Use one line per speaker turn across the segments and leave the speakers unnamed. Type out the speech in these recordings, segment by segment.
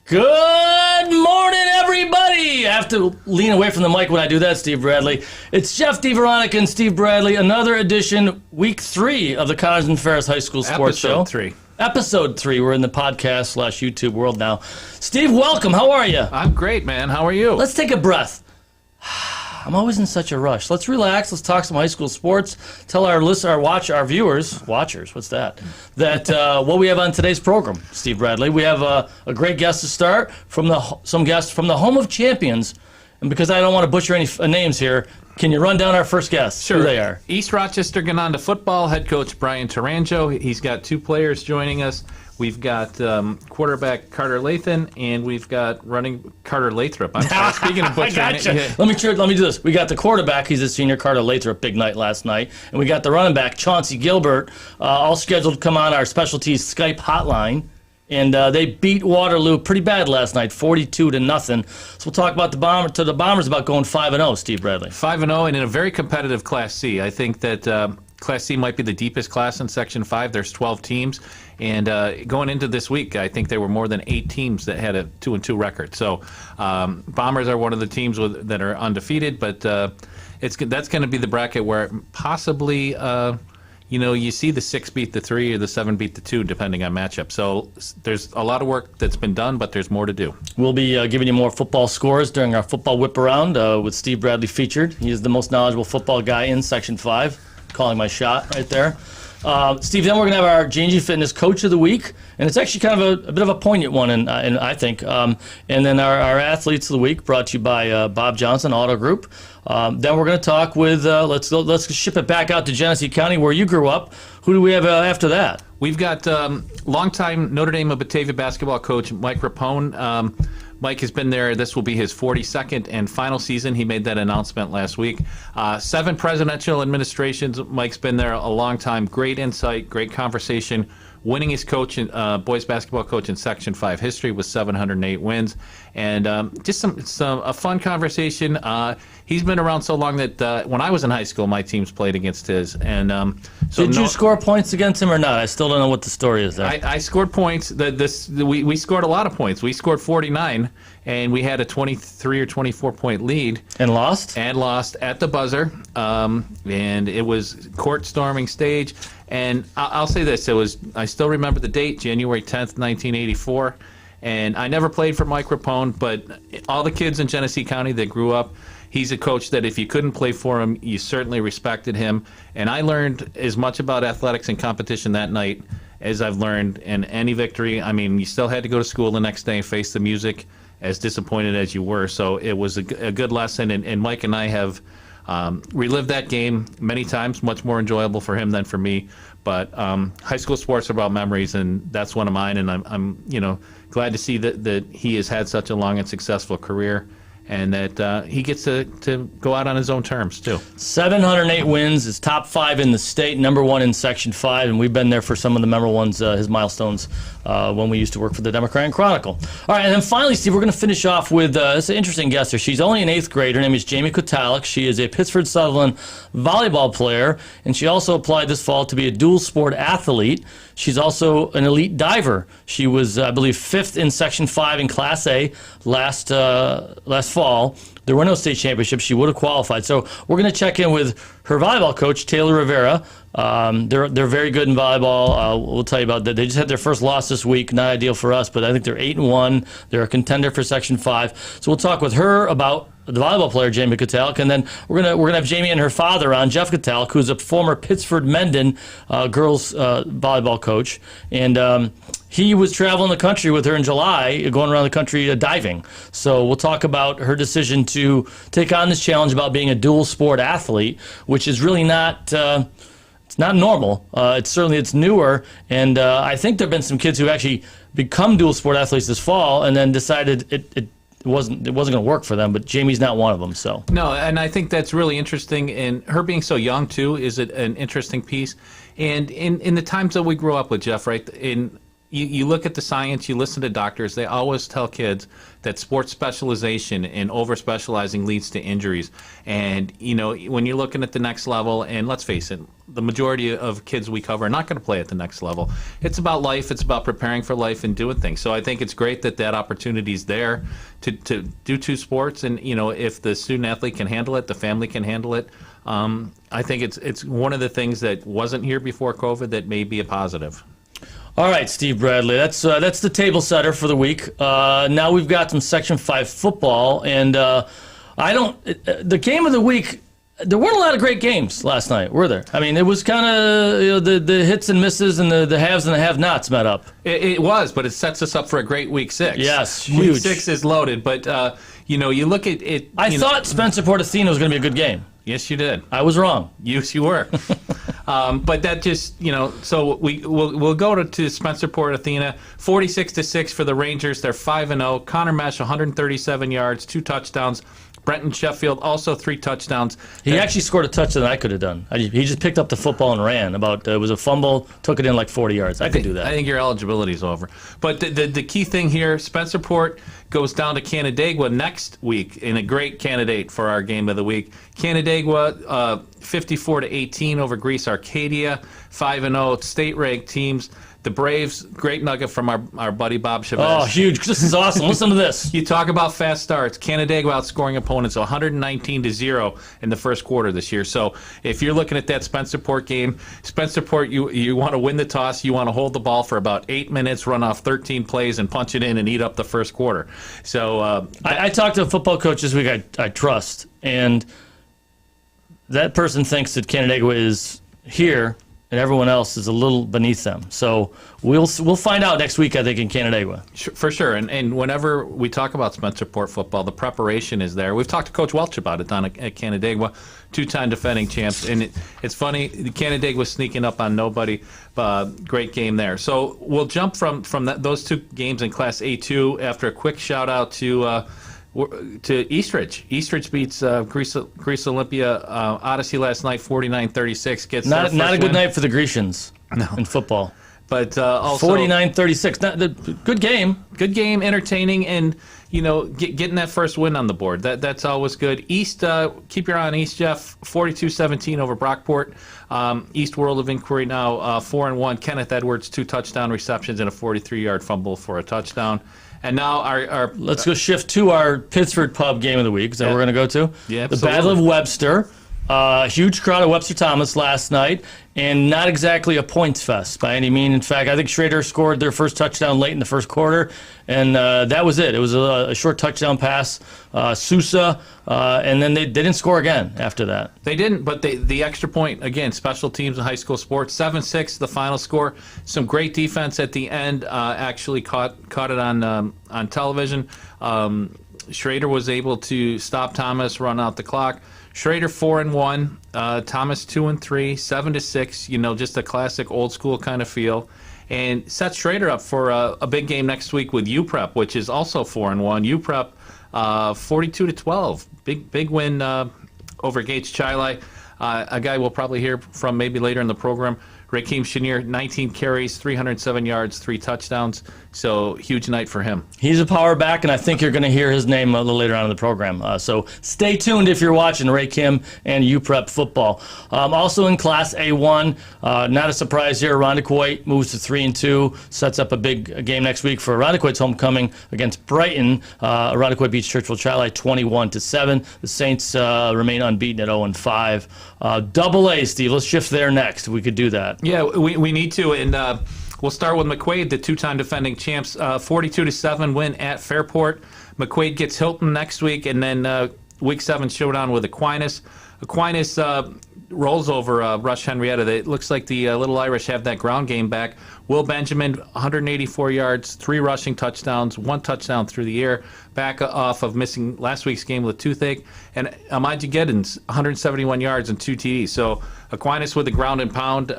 Good morning, everybody! I have to lean away from the mic when I do that, Steve Bradley. It's Jeff DiVeronica and Steve Bradley, another edition, week 3 of the Connors and Ferris High School Sports Show. Episode 3. We're in the podcast/YouTube world now. Steve, welcome. How are you?
I'm great, man. How are you?
Let's take a breath. I'm always in such a rush. Let's relax. Let's talk some high school sports. Tell our viewers, watchers, that what we have on today's program, Steve Bradley. We have a great guest to start, some guests from the home of champions. And because I don't want to butcher any names here, can you run down our first guest?
Sure.
Who they are?
East Rochester Gananda football head coach Brian Touranjoe. He's got 2 players joining us. We've got quarterback Carter Lathan, and we've got running Carter Lathrop. I'm sorry, speaking of butchering.
I gotcha. Yeah. Let me do this. We got the quarterback. He's a senior, Carter Lathrop. Big night last night. And we got the running back, Chauncey Gilbert, all scheduled to come on our specialties Skype hotline. And they beat Waterloo pretty bad last night, 42-0. So we'll talk about the Bombers about going 5-0, Steve Bradley.
5-0 and in a very competitive Class C. I think that Class C might be the deepest class in Section 5. There's 12 teams. And going into this week, I think there were more than 8 teams that had a 2-2 record. So Bombers are one of the teams that are undefeated, but that's going to be the bracket where possibly you see the 6 beat the 3 or the 7 beat the 2, depending on matchup. So there's a lot of work that's been done, but there's more to do. We'll
be giving you more football scores during our football whip around with Steve Bradley featured. He is the most knowledgeable football guy in Section 5. Calling my shot right there. Steve, then we're going to have our J&G Fitness Coach of the Week, and it's actually kind of a bit of a poignant one, and I think. And then our Athletes of the Week, brought to you by Bob Johnson Auto Group. Then we're going to talk with, let's ship it back out to Genesee County, where you grew up. Who do we have after that?
We've got longtime Notre Dame of Batavia basketball coach Mike Rapone. Mike has been there. This will be his 42nd and final season. He made that announcement last week. 7 presidential administrations. Mike's been there a long time. Great insight, great conversation. Winningest coach, boys basketball coach in Section 5 history with 708 wins. And just a fun conversation. He's been around so long that when I was in high school, my teams played against his. And
Did you score points against him or not? I still don't know what the story is there.
I scored points. We scored a lot of points. We scored 49, and we had a 23 or 24-point lead.
And lost?
And lost at the buzzer. And it was court-storming stage. And I'll say this, I still remember the date, January 10th, 1984, and I never played for Mike Rapone, but all the kids in Genesee County that grew up, he's a coach that if you couldn't play for him, you certainly respected him. And I learned as much about athletics and competition that night as I've learned in any victory. I mean, you still had to go to school the next day and face the music, as disappointed as you were. So it was a good lesson, and Mike and I have relived that game many times, much more enjoyable for him than for me. But high school sports are about memories, and that's one of mine. And I'm glad to see that he has had such a long and successful career, and that he gets to go out on his own terms, too.
708 wins, is top 5 in the state, number 1 in Section 5, and we've been there for some of the memorable ones, his milestones, when we used to work for the Democrat and Chronicle. All right, and then finally, Steve, we're going to finish off with it's an interesting guest here. She's only an 8th grade. Her name is Jamie Cuttalek. She is a Pittsford Sutherland volleyball player, and she also applied this fall to be a dual sport athlete. She's also an elite diver. She was, I believe, 5th in Section 5 in Class A last fall. There were no state championships. She would have qualified. So we're going to check in with her volleyball coach, Taylor Rivera. They're very good in volleyball. We'll tell you about that. They just had their first loss this week. Not ideal for us, but I think they're 8-1. They're a contender for Section 5. So we'll talk with her about the volleyball player, Jamie Cuttalek, and then we're gonna have Jamie and her father on, Jeff Cuttalek, who's a former Pittsford Mendon girls volleyball coach, and he was traveling the country with her in July, going around the country diving. So we'll talk about her decision to take on this challenge about being a dual sport athlete, which is really not. It's not normal. It's newer, and I think there have been some kids who actually become dual sport athletes this fall, and then decided it wasn't going to work for them. But Jamie's not one of them. So
no, and I think that's really interesting. And her being so young too is an interesting piece. And in the times that we grew up with, Jeff, right? you look at the science, you listen to doctors, they always tell kids that sports specialization and over-specializing leads to injuries. And, when you're looking at the next level, and let's face it, the majority of kids we cover are not going to play at the next level. It's about life. It's about preparing for life and doing things. So I think it's great that opportunity is there to do two sports. And, if the student-athlete can handle it, the family can handle it, I think it's one of the things that wasn't here before COVID that may be a positive.
All right, Steve Bradley. That's the table setter for the week. Now we've got some Section 5 football, and the game of the week. There weren't a lot of great games last night, were there? I mean, it was kind of the hits and misses and the haves and the have-nots met up.
It was, but it sets us up for a great Week 6.
Yes,
huge.
Week
6 is loaded, but you look at it.
I thought Spencer Portofino was going to be a good game.
Yes, you did.
I was wrong.
Yes, you were. But that just, so we'll go to Spencer Portofino, 46-6 for the Rangers. They're 5-0. Connor Mesh, 137 yards, 2 touchdowns. Brenton Sheffield, also 3 touchdowns.
He actually scored a touchdown I could have done. He just picked up the football and ran. It was a fumble, took it in like 40 yards. I could do that.
I think your eligibility is over. But the key thing here, Spencer Port goes down to Canandaigua next week in a great candidate for our game of the week. Canandaigua, 54-18 over Greece Arcadia, 5-0 state-ranked teams. The Braves, great nugget from our buddy Bob Chavez.
Oh, huge. This is awesome. Listen to this.
You talk about fast starts. Canandaigua outscoring opponents 119-0 in the first quarter this year. So if you're looking at that Spencer Port game, Spencer Port, you want to win the toss. You want to hold the ball for about 8 minutes, run off 13 plays, and punch it in and eat up the first quarter. So
I talked to a football coach this week I trust, and that person thinks that Canandaigua is here and everyone else is a little beneath them. So we'll find out next week, I think, in Canandaigua.
For sure. And whenever we talk about Spencer Port football, the preparation is there. We've talked to Coach Welch about it down at Canandaigua, 2-time defending champs. And it's funny, Canandaigua sneaking up on nobody. Great game there. So we'll jump from those 2 games in Class A2 after a quick shout-out to Eastridge. Eastridge beats Greece Olympia Odyssey last night, 49-36. Gets
not a good
win.
Night for the Grecians in football.
But also
49-36. Good game.
Good game, entertaining, and getting that first win on the board. That's always good. East, keep your eye on East, Jeff. 42-17 over Brockport. East World of Inquiry now 4-1. Kenneth Edwards, 2 touchdown receptions and a 43-yard fumble for a touchdown. And now our
let's go shift to our Pittsford pub game of the week. Is that what we're going to go to?
Yeah,
the Battle of Webster. Huge crowd at Webster Thomas last night, and not exactly a points fest by any means. In fact, I think Schrader scored their first touchdown late in the first quarter, and that was it. It was a short touchdown pass, Sousa, and then they didn't score again after that.
They didn't, but the extra point, again, special teams in high school sports, 7-6, the final score. Some great defense at the end, actually caught it on television. Schrader was able to stop Thomas, run out the clock. Schrader 4-1, Thomas 2-3, 7-6. Just a classic old school kind of feel, and set Schrader up for a big game next week with UPrep, which is also 4-1. UPrep 42-12, big win over Gates Chile. A guy we'll probably hear from maybe later in the program. Rakeem Chenier, 19 carries, 307 yards, 3 touchdowns. So huge night for him. He's
a power back, and I think you're going to hear his name a little later on in the program. So stay tuned if you're watching Ray Kim and UPrep football. Also in Class A1, not a surprise here. Irondequoit moves to 3-2, sets up a big game next week for Irondequoit's homecoming against Brighton. Irondequoit beats Churchville Chili 21-7. The Saints remain unbeaten at 0-5. Double A, Steve. Let's shift there next. We could do that.
Yeah, we need to, and we'll start with McQuaid, the 2-time defending champs, 42-7 win at Fairport. McQuaid gets Hilton next week, and then Week 7 showdown with Aquinas. Aquinas rolls over Rush Henrietta. It looks like the Little Irish have that ground game back. Will Benjamin, 184 yards, 3 rushing touchdowns, 1 touchdown through the air, back off of missing last week's game with toothache. And Amaji Giddens, 171 yards and 2 TDs. So Aquinas with the ground and pound.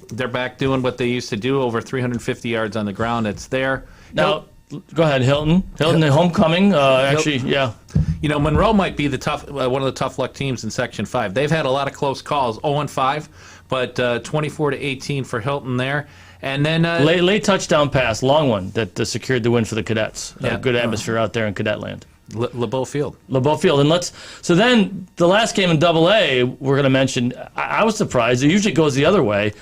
They're back doing what they used to do, over 350 yards on the ground. It's there.
Now, go ahead, Hilton. Hilton, the homecoming. Actually, yeah.
Monroe might be one of the tough luck teams in Section 5. They've had a lot of close calls, 0-5, but 24-18 for Hilton there. And then
late touchdown pass, long one that secured the win for the Cadets. Good atmosphere out there in Cadet Land.
LeBeau Field.
And so then the last game in Double A we're going to mention. I was surprised. It usually goes the other way.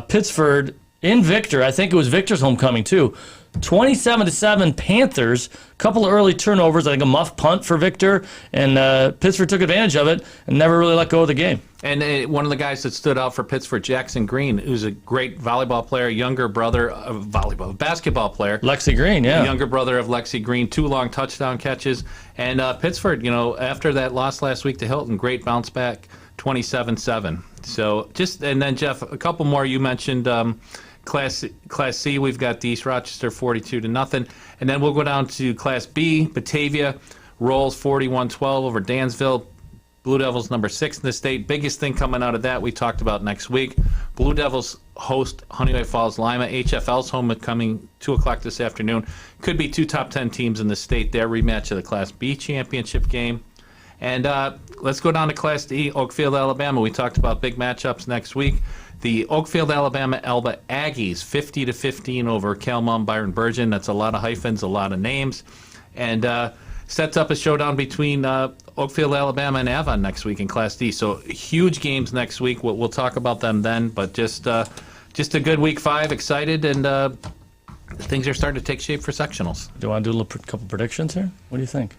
Pittsford in Victor. I think it was Victor's homecoming too. 27-7 Panthers. A couple of early turnovers. I think a muff punt for Victor, and Pittsford took advantage of it and never really let go of the game.
And one of the guys that stood out for Pittsford, Jackson Green, who's a great volleyball player, younger brother of basketball player.
Lexi Green, yeah.
Younger brother of Lexi Green, 2 long touchdown catches. And Pittsford, after that loss last week to Hilton, great bounce back, 27-7. So and then Jeff, a couple more. You mentioned Class C, we've got the East Rochester 42-0. And then we'll go down to Class B. Batavia rolls 41-12 over Dansville. Blue Devils number 6 in the state. Biggest thing coming out of that we talked about next week. Blue Devils host Honeyway Falls Lima. HFL's homecoming 2 o'clock this afternoon. Could be 2 top 10 teams in the state. Their rematch of the Class B championship game. And let's go down to Class D, Oakfield, Alabama. We talked about big matchups next week. The Oakfield, Alabama Alba Aggies, 50-15 over Calmon Byron Bergen. That's a lot of hyphens, a lot of names. And sets up a showdown between Oakfield, Alabama and Avon next week in Class D. So huge games next week. We'll talk about them then. But just a good week 5. Excited, and things are starting to take shape for sectionals.
Do you want to do a couple predictions here? What do you think?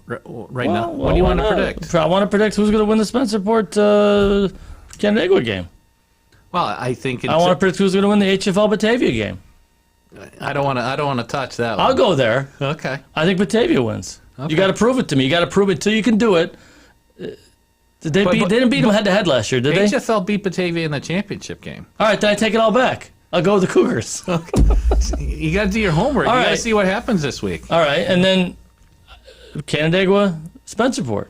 Right now, what do you want to predict?
I want to predict who's going to win the Spencerport Canandaigua game.
Well, I think
I want to predict who's going to win the HFL Batavia game.
I don't want to touch that one.
I'll go there.
Okay.
I think Batavia wins.
Okay.
You got to prove it to me. You got to prove it till you can do it. They didn't beat them head to head last year, did they?
HFL beat Batavia in the championship game.
All right, then I take it all back. I'll go with the Cougars.
You got to do your homework.
All
you got to
right.
see what happens this week.
All right, and then Canandaigua, Spencerport.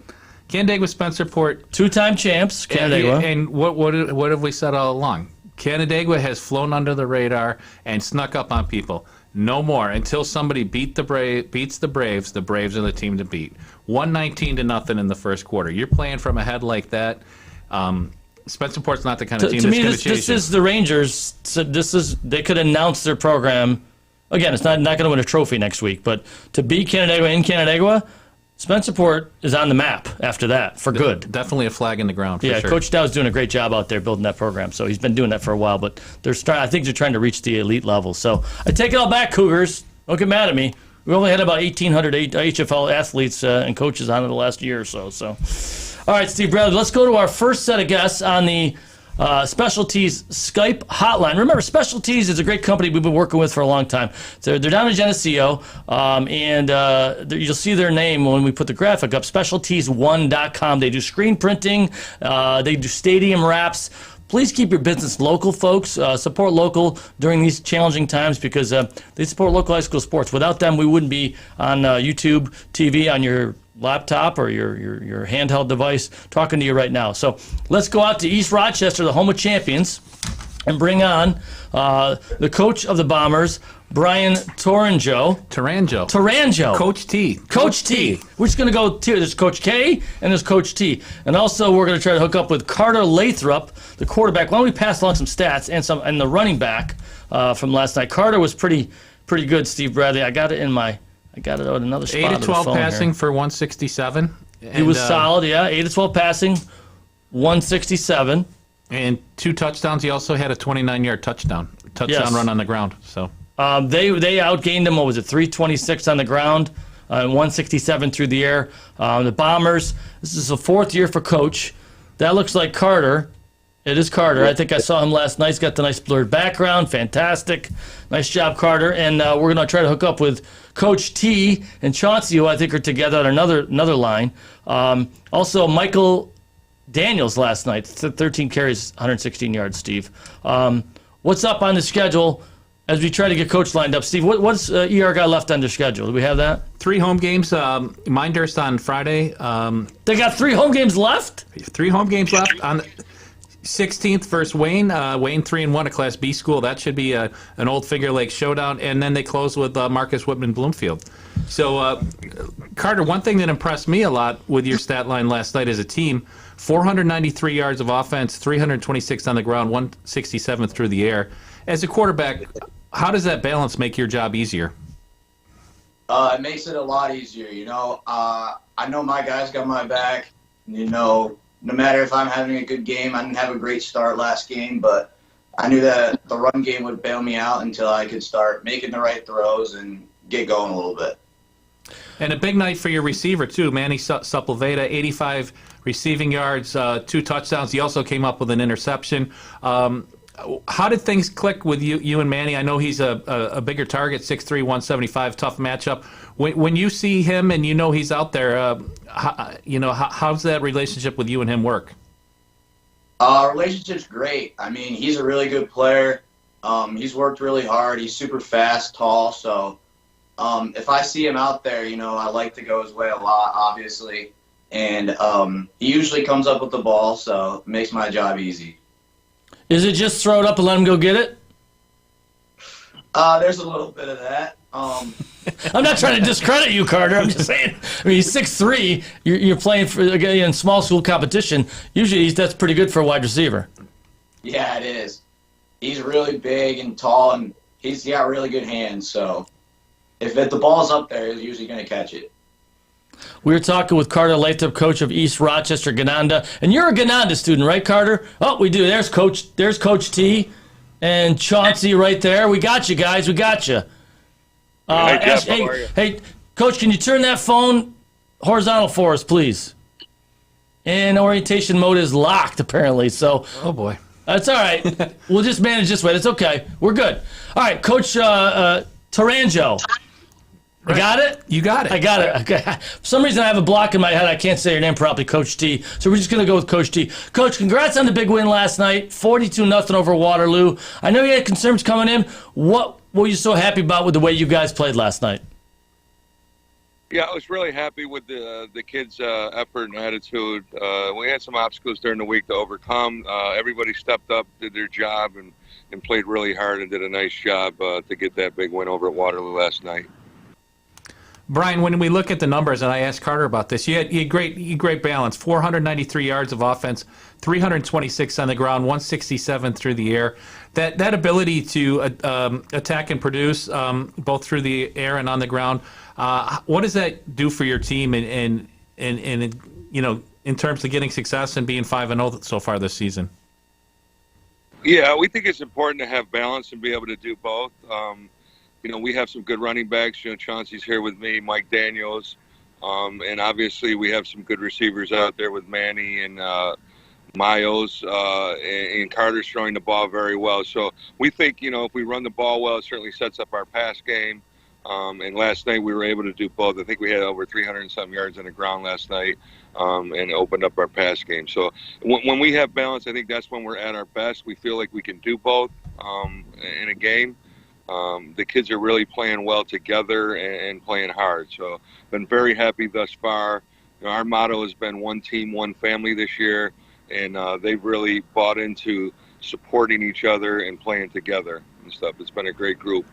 Canandaigua, Spencerport.
2-time champs, Canandaigua.
And what have we said all along? Canandaigua has flown under the radar and snuck up on people. No more until somebody beats the Braves. The Braves are the team to beat. 119-0 in the first quarter. You're playing from ahead like that. Spencerport's not the kind of team
to
that's
me,
going to chase
this is the Rangers. So they could announce their program. Again, it's not going to win a trophy next week, but to beat Canandaigua in Canandaigua, Spencerport is on the map after that for good.
Definitely a flag in the ground for sure.
Coach Dow's doing a great job out there building that program. So he's been doing that for a while, but I think they're trying to reach the elite level. So I take it all back, Cougars. Don't get mad at me. We only had about 1,800 HFL athletes and coaches on in the last year or so. So, all right, Steve Bradley, let's go to our first set of guests on the Specialties Skype hotline. Remember, Specialties is a great company we've been working with for a long time. They're down in Geneseo, and you'll see their name when we put the graphic up, specialties1.com. They do screen printing. They do stadium wraps. Please keep your business local, folks. Support local during these challenging times because they support local high school sports. Without them, we wouldn't be on YouTube TV on your laptop or your handheld device talking to you right now. So let's go out to East Rochester, the home of champions, and bring on the coach of the Bombers, Brian Touranjoe. Coach T. Coach T. We're just going to go to there's Coach K and there's Coach T. And also we're going to try to hook up with Carter Lathrop, the quarterback. Why don't we pass along some stats and the running back from last night. Carter was pretty good, Steve Bradley. I got it out another spot.
8 of 12 passing
here.
For 167.
He was solid, yeah. 8 of 12 passing, 167.
And 2 touchdowns. He also had a 29-yard touchdown
Yes.
run on the ground. So
they outgained him. What was it? 326 on the ground, 167 through the air. The Bombers. This is the 4th year for Coach. That looks like Carter. It is Carter. I think I saw him last night. He's got the nice blurred background. Fantastic. Nice job, Carter. And we're going to try to hook up with Coach T and Chauncey, who I think are together on another line. Also, Michael Daniels last night, 13 carries, 116 yards, Steve. What's up on the schedule as we try to get Coach lined up? Steve, what's ER got left on their schedule? Do we have that?
3 home games. Minder's on Friday.
They got 3 home games left?
3 home games left. 16th versus Wayne. Wayne 3-1, a Class B school. That should be an old Figure Lake showdown. And then they close with Marcus Whitman Bloomfield. So, Carter, one thing that impressed me a lot with your stat line last night as a team, 493 yards of offense, 326 on the ground, 167 through the air. As a quarterback, how does that balance make your job easier?
It makes it a lot easier, I know my guys got my back. No matter if I'm having a good game, I didn't have a great start last game, but I knew that the run game would bail me out until I could start making the right throws and get going a little bit.
And a big night for your receiver, too. Manny Sepulveda, 85 receiving yards, 2 touchdowns. He also came up with an interception. How did things click with you and Manny? I know he's a bigger target, 6'3", 175, tough matchup. When you see him and he's out there, how's that relationship with you and him work?
Relationship's great. I mean, he's a really good player. He's worked really hard. He's super fast, tall. So if I see him out there, I like to go his way a lot, obviously. And he usually comes up with the ball, so it makes my job easy.
Is it just throw it up and let him go get it?
There's a little bit of that.
I'm not trying to discredit you, Carter. I'm just saying. I mean, he's 6'3". You're playing for in small school competition. Usually, that's pretty good for a wide receiver.
Yeah, it is. He's really big and tall, and he's got really good hands. So if the ball's up there, he's usually going to catch it.
We were talking with Carter Lathrop, coach of East Rochester Gananda, and you're a Gananda student, right, Carter? Oh, we do. There's Coach T, and Chauncey right there. We got you guys. We got you. Hey, Coach, can you turn that phone horizontal for us, please? And orientation mode is locked, apparently. So,
oh boy,
that's all right. We'll just manage this way. That's okay. We're good. All right, Coach Touranjoe. I got it?
You got it.
I got it. Okay. For some reason, I have a block in my head. I can't say your name properly, Coach T. So we're just going to go with Coach T. Coach, congrats on the big win last night, 42-0 over Waterloo. I know you had concerns coming in. What were you so happy about with the way you guys played last night?
Yeah, I was really happy with the kids' effort and attitude. We had some obstacles during the week to overcome. Everybody stepped up, did their job, and played really hard and did a nice job to get that big win over at Waterloo last night.
Brian, when we look at the numbers, and I asked Carter about this, you had great balance. 493 yards of offense, 326 on the ground, 167 through the air. That ability to attack and produce both through the air and on the ground, what does that do for your team in terms of getting success and being 5-0 so far this season?
Yeah, we think it's important to have balance and be able to do both. We have some good running backs. Chauncey's here with me, Mike Daniels. And obviously we have some good receivers out there with Manny and Miles. And Carter's throwing the ball very well. So we think, if we run the ball well, it certainly sets up our pass game. And last night we were able to do both. I think we had over 300 and some yards on the ground last night and opened up our pass game. So when we have balance, I think that's when we're at our best. We feel like we can do both in a game. The kids are really playing well together and playing hard. So been very happy thus far. Our motto has been one team, one family this year, and they've really bought into supporting each other and playing together and stuff. It's been a great group.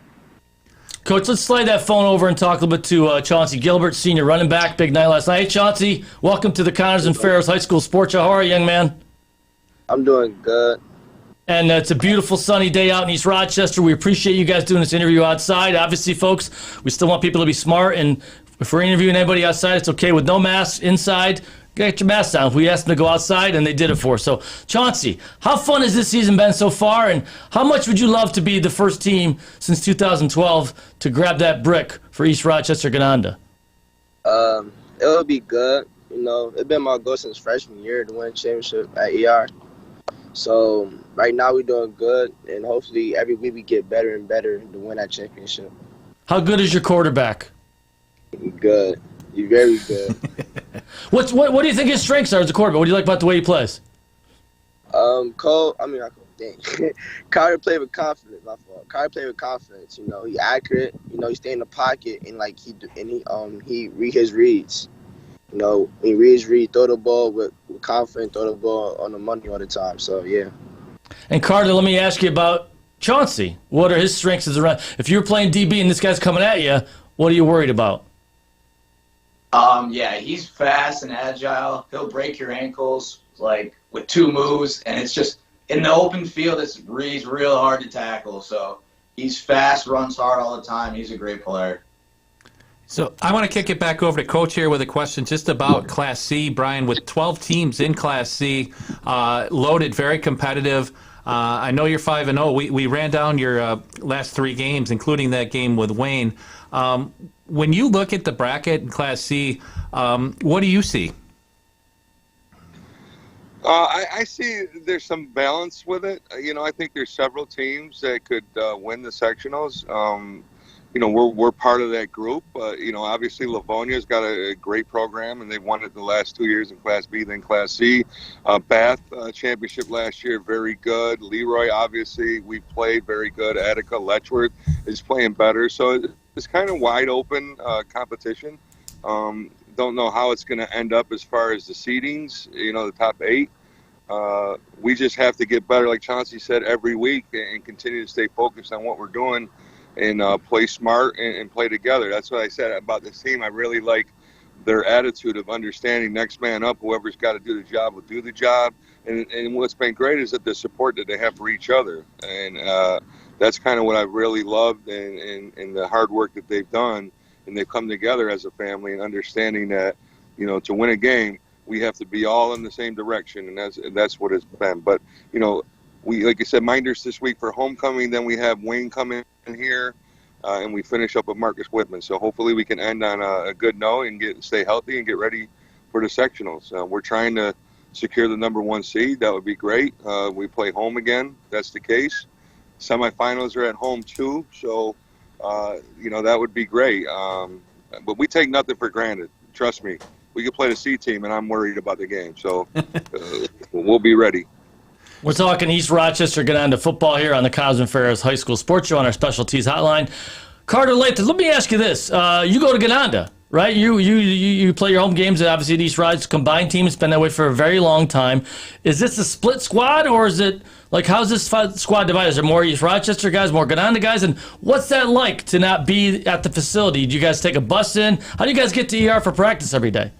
Coach, let's slide that phone over and talk a little bit to Chauncey Gilbert, senior running back. Big night last night. Hey, Chauncey, welcome to the Connors and Ferris High School Sports Show. How are you, young man?
I'm doing good.
And it's a beautiful sunny day out in East Rochester. We appreciate you guys doing this interview outside. Obviously, folks, we still want people to be smart. And if we're interviewing anybody outside, it's okay with no masks. Inside, get your mask down. We asked them to go outside, and they did it for us. So, Chauncey, how fun has this season been so far? And how much would you love to be the first team since 2012 to grab that brick for East Rochester Gananda?
It would be good. It's been my goal since freshman year to win a championship at ER. So right now we're doing good, and hopefully every week we get better and better to win that championship.
How good is your quarterback?
Good. You're very good.
What do you think his strengths are as a quarterback? What do you like about the way he plays?
Carter played with confidence. My fault. Carter played with confidence. He accurate. He stay in the pocket and he read his reads. When he reads read, throw the ball with confident, throw the ball on the money all the time. So, yeah.
And Carter, let me ask you about Chauncey. What are his strengths as around? If you're playing DB and this guy's coming at you, what are you worried about?
Yeah, he's fast and agile. He'll break your ankles like with 2 moves, and it's just in the open field. He's real hard to tackle. So he's fast, runs hard all the time. He's a great player.
So I want to kick it back over to Coach here with a question just about Class C. Brian, with 12 teams in Class C, loaded, very competitive. I know you're 5-0. We ran down your last 3 games, including that game with Wayne. When you look at the bracket in Class C, what do you see?
I see there's some balance with it. I think there's several teams that could win the sectionals. We're part of that group. Obviously Livonia's got a great program, and they've won it the last 2 years in Class B, then Class C. Bath championship last year, very good. Leroy, obviously, we played very good. Attica, Letchworth is playing better. So it's kind of wide open competition. Don't know how it's going to end up as far as the seedings, the top 8. We just have to get better, like Chauncey said, every week and continue to stay focused on what we're doing and play smart and play together. That's what I said about this team. I really like their attitude of understanding next man up. Whoever's got to do the job will do the job. And what's been great is that the support that they have for each other. And that's kind of what I really loved and the hard work that they've done. And they've come together as a family and understanding that, to win a game, we have to be all in the same direction. And that's what it's been. But, we, like I said, Minders this week for homecoming. Then we have Wayne coming in here, and we finish up with Marcus Whitman. So hopefully we can end on a good note and stay healthy and get ready for the sectionals. We're trying to secure the number 1 seed. That would be great. We play home again. That's the case. Semifinals are at home too. So, that would be great. But we take nothing for granted. Trust me. We could play the C team, and I'm worried about the game. So we'll be ready.
We're talking East Rochester Gananda football here on the Cosman Ferris High School Sports Show on our specialties hotline. Carter Lathrop, let me ask you this. You go to Gananda, right? You play your home games at obviously the East Rochester combined team. It's been that way for a very long time. Is this a split squad, or is it like, how's this squad divided? Is there more East Rochester guys, more Gananda guys? And what's that like to not be at the facility? Do you guys take a bus in? How do you guys get to ER for practice every day?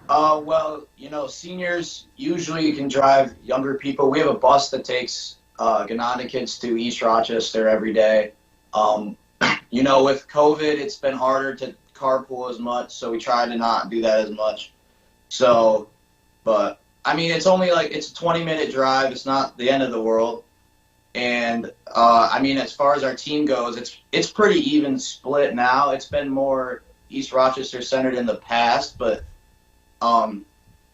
Well, seniors, usually you can drive younger people. We have a bus that takes Gananda kids to East Rochester every day. With COVID, it's been harder to carpool as much, so we try to not do that as much. So, but, it's only it's a 20-minute drive. It's not the end of the world. And, as far as our team goes, it's pretty even split now. It's been more East Rochester centered in the past, but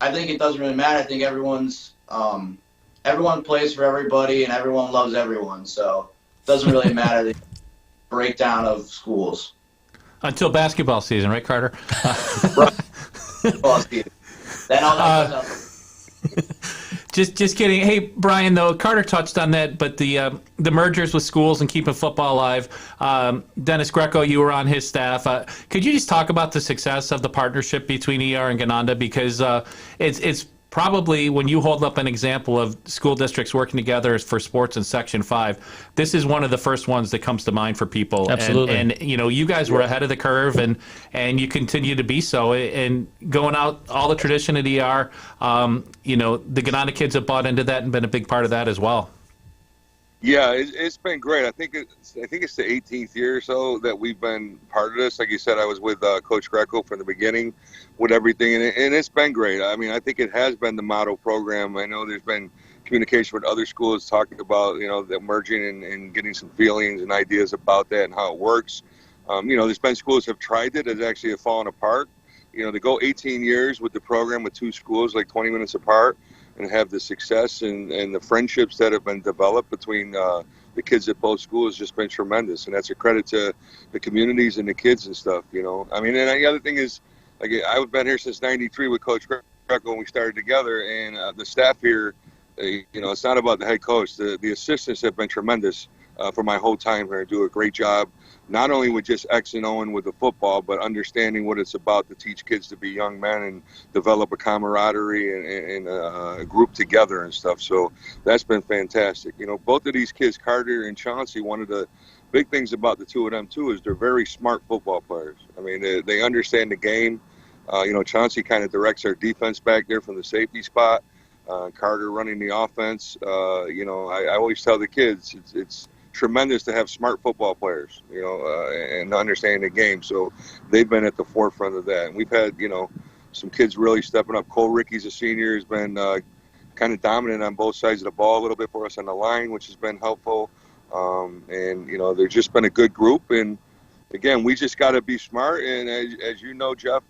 I think it doesn't really matter. I think everyone plays for everybody and everyone loves everyone. So it doesn't really matter the breakdown of schools.
Until basketball season, right, Carter?
Basketball season. Then all that goes up.
Just kidding. Hey, Brian, though, Carter touched on that, but the mergers with schools and keeping football alive, Dennis Greco, you were on his staff. Could you just talk about the success of the partnership between ER and Gananda? Because it's probably, when you hold up an example of school districts working together for sports in Section 5, this is one of the first ones that comes to mind for people.
Absolutely.
And you guys were ahead of the curve, and you continue to be so. And going out, all the tradition at ER, the Gananda kids have bought into that and been a big part of that as well.
Yeah, it's been great. I think it's the 18th year or so that we've been part of this. Like you said, I was with Coach Greco from the beginning with everything, and it's been great. I think it has been the model program. I know there's been communication with other schools talking about, the merging and getting some feelings and ideas about that and how it works. There's been schools have tried it that actually have fallen apart. To go 18 years with the program with 2 schools, like 20 minutes apart, and have the success and the friendships that have been developed between the kids at both schools has just been tremendous. And that's a credit to the communities and the kids and stuff, And the other thing is, I've been here since '93 with Coach Greco when we started together, and the staff here, it's not about the head coach. The assistants have been tremendous. for my whole time here. Do a great job, not only with just X and O and with the football, but understanding what it's about to teach kids to be young men and develop a camaraderie and a group together and stuff. So that's been fantastic. You know, both of these kids, Carter and Chauncey, one of the big things about the two of them too is they're very smart football players. I mean, they understand the game. You know, Chauncey kind of directs our defense back there from the safety spot. Carter running the offense. You know, I always tell the kids it's tremendous to have smart football players, you know, and understanding the game. So they've been at the forefront of that. And we've had, you know, some kids really stepping up. Cole Ricky's a senior, has been kind of dominant on both sides of the ball a little bit for us on the line, which has been helpful. And, you know, they've just been a good group. And, again, we just got to be smart. And as you know, Jeff,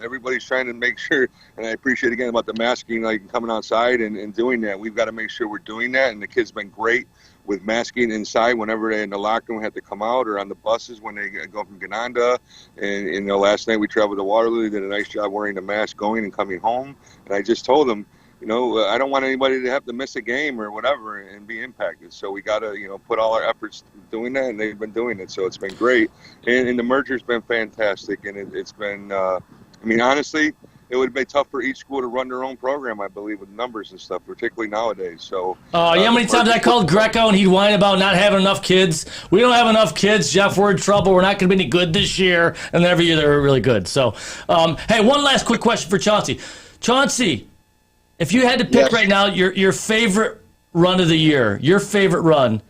everybody's trying to make sure, and I appreciate again about the masking, like coming outside and doing that. We've got to make sure we're doing that. And the kids been great with masking inside whenever they're in the locker room, had to come out, or on the buses when they go from Gananda. And, you know, last night we traveled to Waterloo. They did a nice job wearing the mask going and coming home. And I just told them, you know, I don't want anybody to have to miss a game or whatever and be impacted. So we got to, you know, put all our efforts doing that, and they've been doing it. So it's been great. And the merger's been fantastic. And it's been, I mean, honestly, it would be tough for each school to run their own program, I believe, with numbers and stuff, particularly nowadays. So,
you know how many times I called Greco and he'd whine about not having enough kids? We don't have enough kids, Jeff. We're in trouble. We're not going to be any good this year. And then every year they were really good. So, hey, one last quick question for Chauncey. Chauncey, if you had to pick right now your favorite run of the year, your favorite run,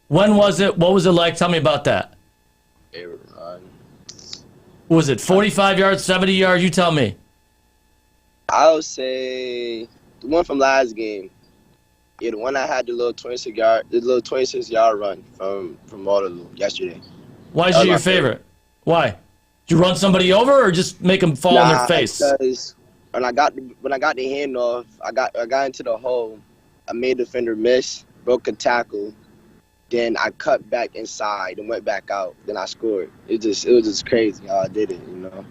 when was it? What was it like? Tell me about that.
Favorite run.
What was it 45 yards, 70 yards? You tell me.
I would say the one from last game. Yeah, the one I had the little 26-yard run from Waterloo yesterday.
Why is it your favorite? Why? Did you run somebody over or just make them fall on their face?
Because when I got the handoff, I got into the hole. I made the defender miss, broke a tackle. Then I cut back inside and went back out. Then I scored. It was just crazy how I did it, you know.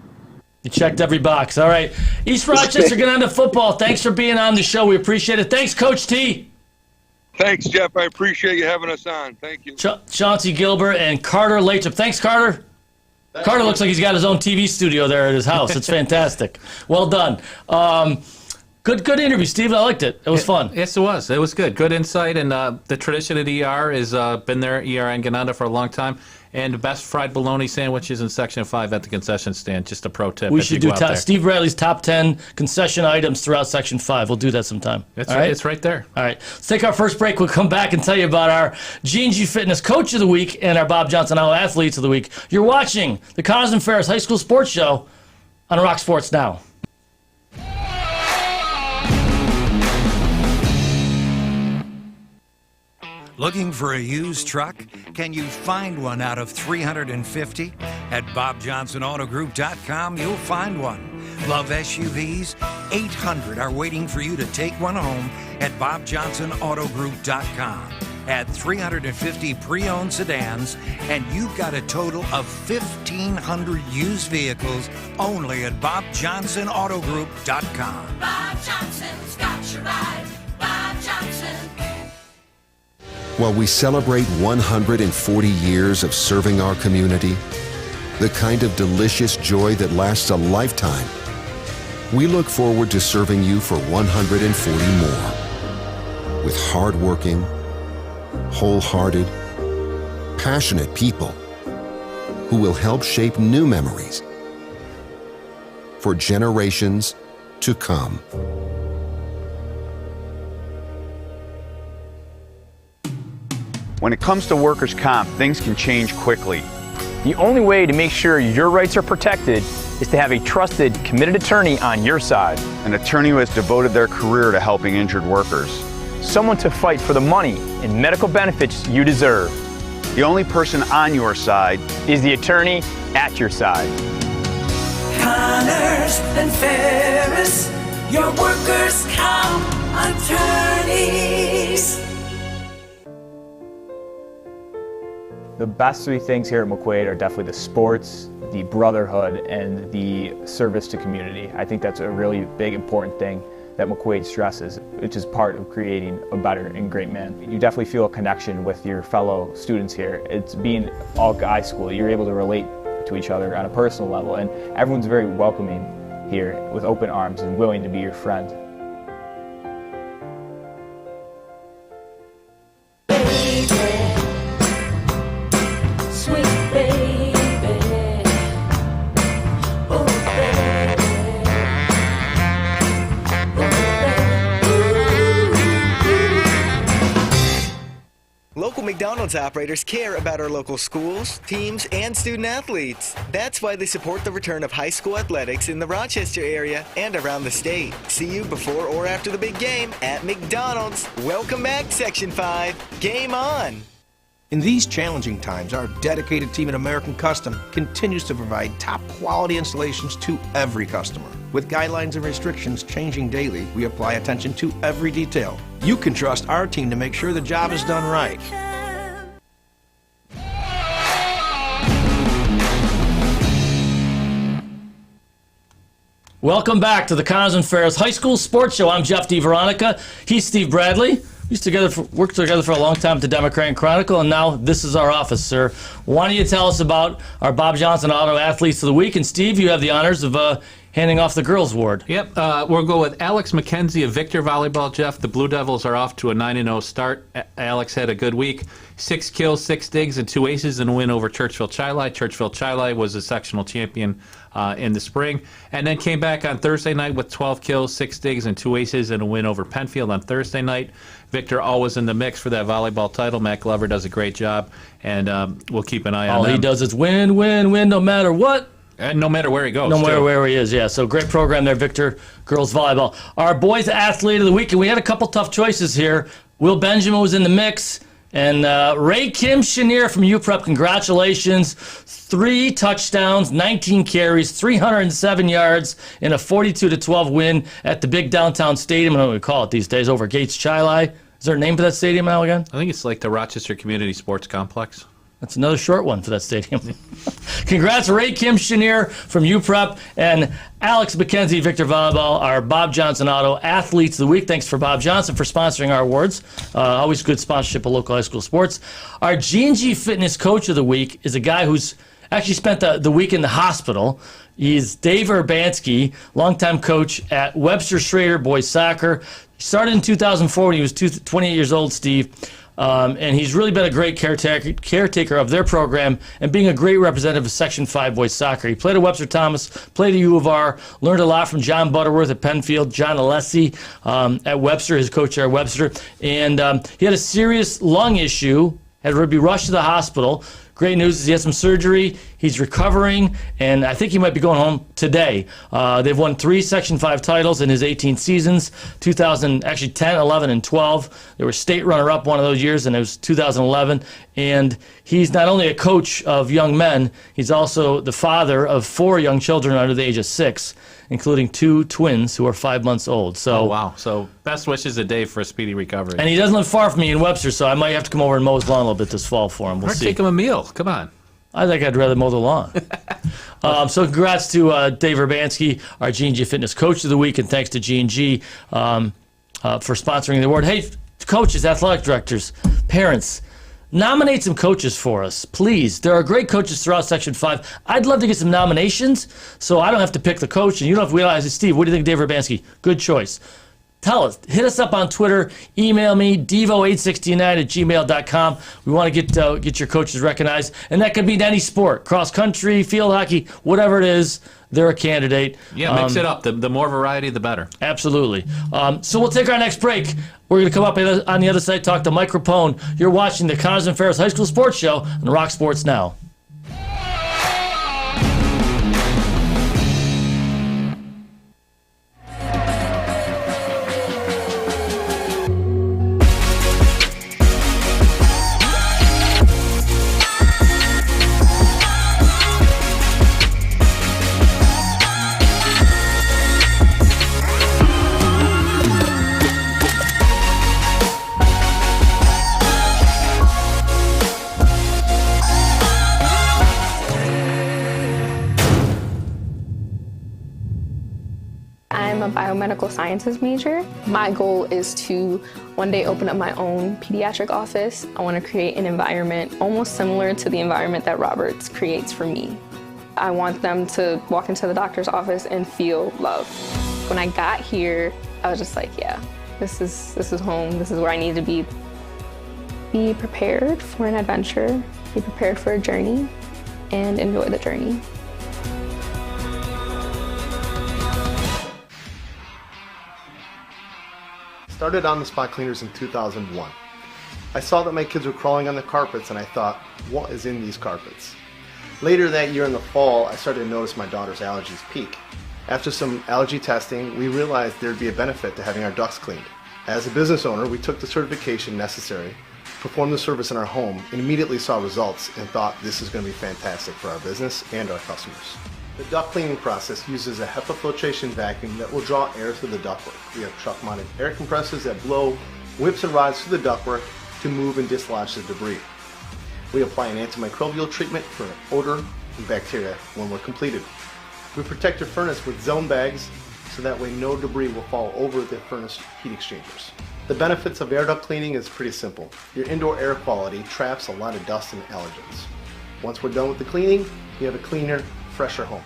You checked every box. All right. East Rochester Gananda football. Thanks for being on the show. We appreciate it. Thanks, Coach T.
Thanks, Jeff. I appreciate you having us on. Thank you.
Chauncey Gilbert and Carter Lathrop. Thanks, Carter. Carter looks like he's got his own TV studio there at his house. It's fantastic. Well done. Good interview, Steve. I liked it. It was fun.
Yes, it was. It was good. Good insight. And the tradition at ER has been there, ER and Gananda, for a long time. And the best fried bologna sandwiches in Section 5 at the concession stand. Just a pro tip.
We should do Steve Bradley's top 10 concession items throughout Section 5. We'll do that sometime.
It's,
all right?
It's right there.
All right. Let's take our first break. We'll come back and tell you about our G&G Fitness Coach of the Week and our Bob Johnson Howell Athletes of the Week. You're watching the Connors and Ferris High School Sports Show on Rock Sports Now.
Looking for a used truck? Can you find one out of 350? At BobJohnsonAutoGroup.com, you'll find one. Love SUVs? 800 are waiting for you to take one home at BobJohnsonAutoGroup.com. Add 350 pre-owned sedans, and you've got a total of 1,500 used vehicles only at BobJohnsonAutoGroup.com.
Bob Johnson's got your ride. Bob Johnson.
While we celebrate 140 years of serving our community, the kind of delicious joy that lasts a lifetime, we look forward to serving you for 140 more. With hardworking, wholehearted, passionate people who will help shape new memories for generations to come.
When it comes to workers' comp, things can change quickly.
The only way to make sure your rights are protected is to have a trusted, committed attorney on your side.
An attorney who has devoted their career to helping injured workers.
Someone to fight for the money and medical benefits you deserve.
The only person on your side
is the attorney at your side.
Connors and Ferris, your workers' comp attorneys.
The best three things here at McQuaid are definitely the sports, the brotherhood, and the service to community. I think that's a really big, important thing that McQuaid stresses, which is part of creating a better and great man. You definitely feel a connection with your fellow students here. It's being all guys school. You're able to relate to each other on a personal level, and everyone's very welcoming here with open arms and willing to be your friend.
Local McDonald's operators care about our local schools, teams, and student athletes. That's why they support the return of high school athletics in the Rochester area and around the state. See you before or after the big game at McDonald's. Welcome back, Section 5. Game on!
In these challenging times, our dedicated team at American Custom continues to provide top-quality installations to every customer. With guidelines and restrictions changing daily, we apply attention to every detail. You can trust our team to make sure the job is done right.
Welcome back to the Connors and Ferris High School Sports Show. I'm Jeff DiVeronica. He's Steve Bradley. We worked together for a long time at the Democrat and Chronicle, and now this is our office, sir. Why don't you tell us about our Bob Johnson Auto Athletes of the Week? And Steve, you have the honors of handing off the girls' award.
Yep, we'll go with Alex McKenzie of Victor Volleyball, Jeff. The Blue Devils are off to a 9-0 start. Alex had a good week. 6 kills, 6 digs, and 2 aces in a win over Churchville Chili. Churchville Chili was a sectional champion in the spring, and then came back on Thursday night with 12 kills, 6 digs, and 2 aces in a win over Penfield on Thursday night. Victor always in the mix for that volleyball title. Matt Glover does a great job, and we'll keep an eye on
All
them.
he does is win, win, win, no matter what.
And no matter where he goes.
No matter where he is, yeah. So great program there, Victor Girls Volleyball. Our Boys Athlete of the Week, and we had a couple tough choices here. Will Benjamin was in the mix, and Ray Kim Chenier from UPrep, congratulations. 3 touchdowns, 19 carries, 307 yards in a 42-12 win at the big downtown stadium. I don't know what we call it these days, over Gates Chili. Is there a name for that stadium now again?
I think it's like the Rochester Community Sports Complex.
That's another short one for that stadium. Congrats, Ray Kim Chenier from UPrep and Alex McKenzie, Victor Volleyball, our Bob Johnson Auto Athletes of the Week. Thanks for Bob Johnson for sponsoring our awards. Always good sponsorship of local high school sports. Our G&G Fitness Coach of the Week is a guy who's actually spent the week in the hospital. He's Dave Urbanski, longtime coach at Webster Schrader Boys Soccer. He started in 2004 when he was 28 years old, Steve. And he's really been a great caretaker of their program and being a great representative of Section 5 boys soccer. He played at Webster Thomas, played at U of R, learned a lot from John Butterworth at Penfield, John Alessi at Webster, his coach there at Webster. And he had a serious lung issue, had to be rushed to the hospital. Great news is he had some surgery. He's recovering, and I think he might be going home today. They've won 3 Section 5 titles in his 18 seasons, 10, 11, and 12. They were state runner-up one of those years, and it was 2011. And he's not only a coach of young men, he's also the father of 4 young children under the age of 6, including 2 twins who are 5 months old. So,
oh, wow. So best wishes to Dave for a speedy recovery.
And he doesn't live far from me in Webster, so I might have to come over and mow his lawn a little bit this fall for him. We'll see.
Take him a meal. Come on.
I think I'd rather mow the lawn. So congrats to Dave Urbanski, our G&G Fitness Coach of the Week, and thanks to G&G for sponsoring the award. Hey, coaches, athletic directors, parents, nominate some coaches for us, please. There are great coaches throughout Section 5. I'd love to get some nominations so I don't have to pick the coach, and you don't have to realize, Steve, what do you think of Dave Urbanski? Good choice. Tell us. Hit us up on Twitter. Email me, devo869@gmail.com. We want to get your coaches recognized. And that could be in any sport. Cross country, field hockey, whatever it is, they're a candidate.
Yeah, mix it up. The more variety, the better.
Absolutely. So we'll take our next break. We're going to come up on the other side, talk to Mike Rapone. You're watching the Connors and Ferris High School Sports Show on Rock Sports Now.
biomedical sciences major. My goal is to one day open up my own pediatric office. I want to create an environment almost similar to the environment that Roberts creates for me. I want them to walk into the doctor's office and feel love. When I got here, I was just like, yeah, this is home. This is where I need to be. Be prepared for an adventure, be prepared for a journey, and enjoy the journey.
Started on the spot cleaners in 2001. I saw that my kids were crawling on the carpets and I thought, what is in these carpets? Later that year in the fall, I started to notice my daughter's allergies peak. After some allergy testing, we realized there'd be a benefit to having our ducts cleaned. As a business owner, we took the certification necessary, performed the service in our home, and immediately saw results and thought this is going to be fantastic for our business and our customers. The duct cleaning process uses a HEPA filtration vacuum that will draw air through the ductwork. We have truck-mounted air compressors that blow whips and rods through the ductwork to move and dislodge the debris. We apply an antimicrobial treatment for odor and bacteria when we're completed. We protect your furnace with zone bags so that way no debris will fall over the furnace heat exchangers. The benefits of air duct cleaning is pretty simple. Your indoor air quality traps a lot of dust and allergens. Once we're done with the cleaning, you have a cleaner, fresher home.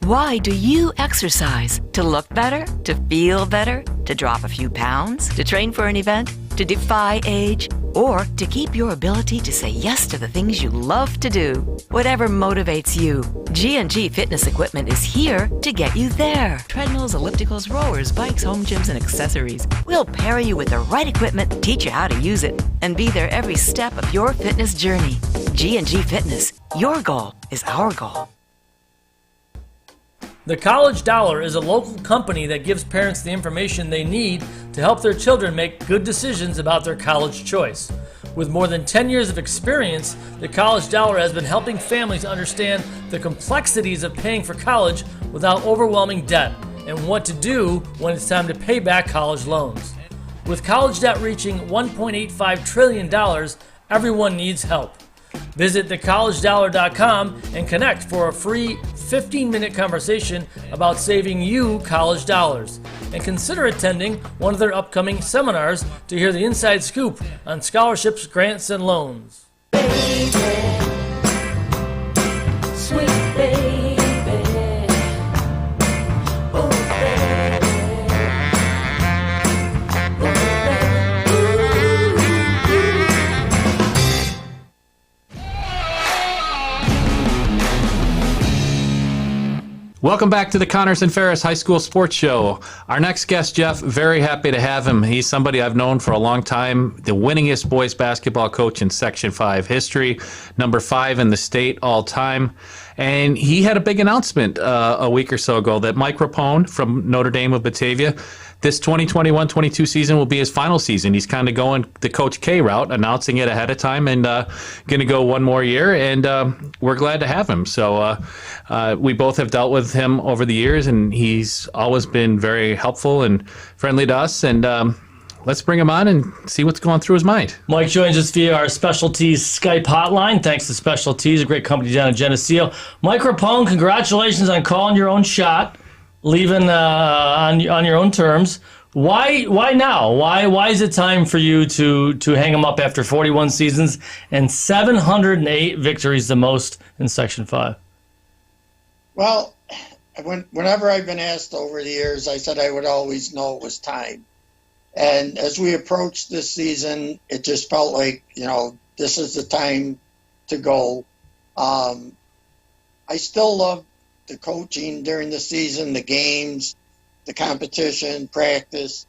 Why do you exercise? To look better? To feel better? To drop a few pounds? To train for an event? To defy age? Or to keep your ability to say yes to the things you love to do? Whatever motivates you, G&G Fitness Equipment is here to get you there. Treadmills, ellipticals, rowers, bikes, home gyms, and accessories. We'll pair you with the right equipment, teach you how to use it, and be there every step of your fitness journey. G&G Fitness. Your goal is our goal.
The College Dollar is a local company that gives parents the information they need to help their children make good decisions about their college choice. With more than 10 years of experience, the College Dollar has been helping families understand the complexities of paying for college without overwhelming debt and what to do when it's time to pay back college loans. With college debt reaching $1.85 trillion, everyone needs help. Visit thecollegedollar.com and connect for a free 15-minute conversation about saving you college dollars. And consider attending one of their upcoming seminars to hear the inside scoop on scholarships, grants, and loans.
Baby, sweet baby. Oh, baby.
Welcome back to the Connors and Ferris High School Sports Show. Our next guest, Jeff, very happy to have him. He's somebody I've known for a long time, the winningest boys basketball coach in Section 5 history, number 5 in the state all time. And he had a big announcement a week or so ago that Mike Rapone from Notre Dame of Batavia, this 2021-22 season will be his final season. He's kind of going the Coach K route, announcing it ahead of time, and going to go one more year, and we're glad to have him. So we both have dealt with him over the years, and he's always been very helpful and friendly to us, and let's bring him on and see what's going through his mind.
Mike joins us via our Specialties Skype hotline. Thanks to Specialties, a great company down in Geneseo. Mike Rapone, congratulations on calling your own shot, leaving on your own terms. Why now? Why is it time for you to hang him up after 41 seasons and 708 victories, the most in Section 5?
Well, whenever I've been asked over the years, I said I would always know it was time. And as we approached this season, it just felt like, this is the time to go. I still love the coaching during the season, the games, the competition, practice,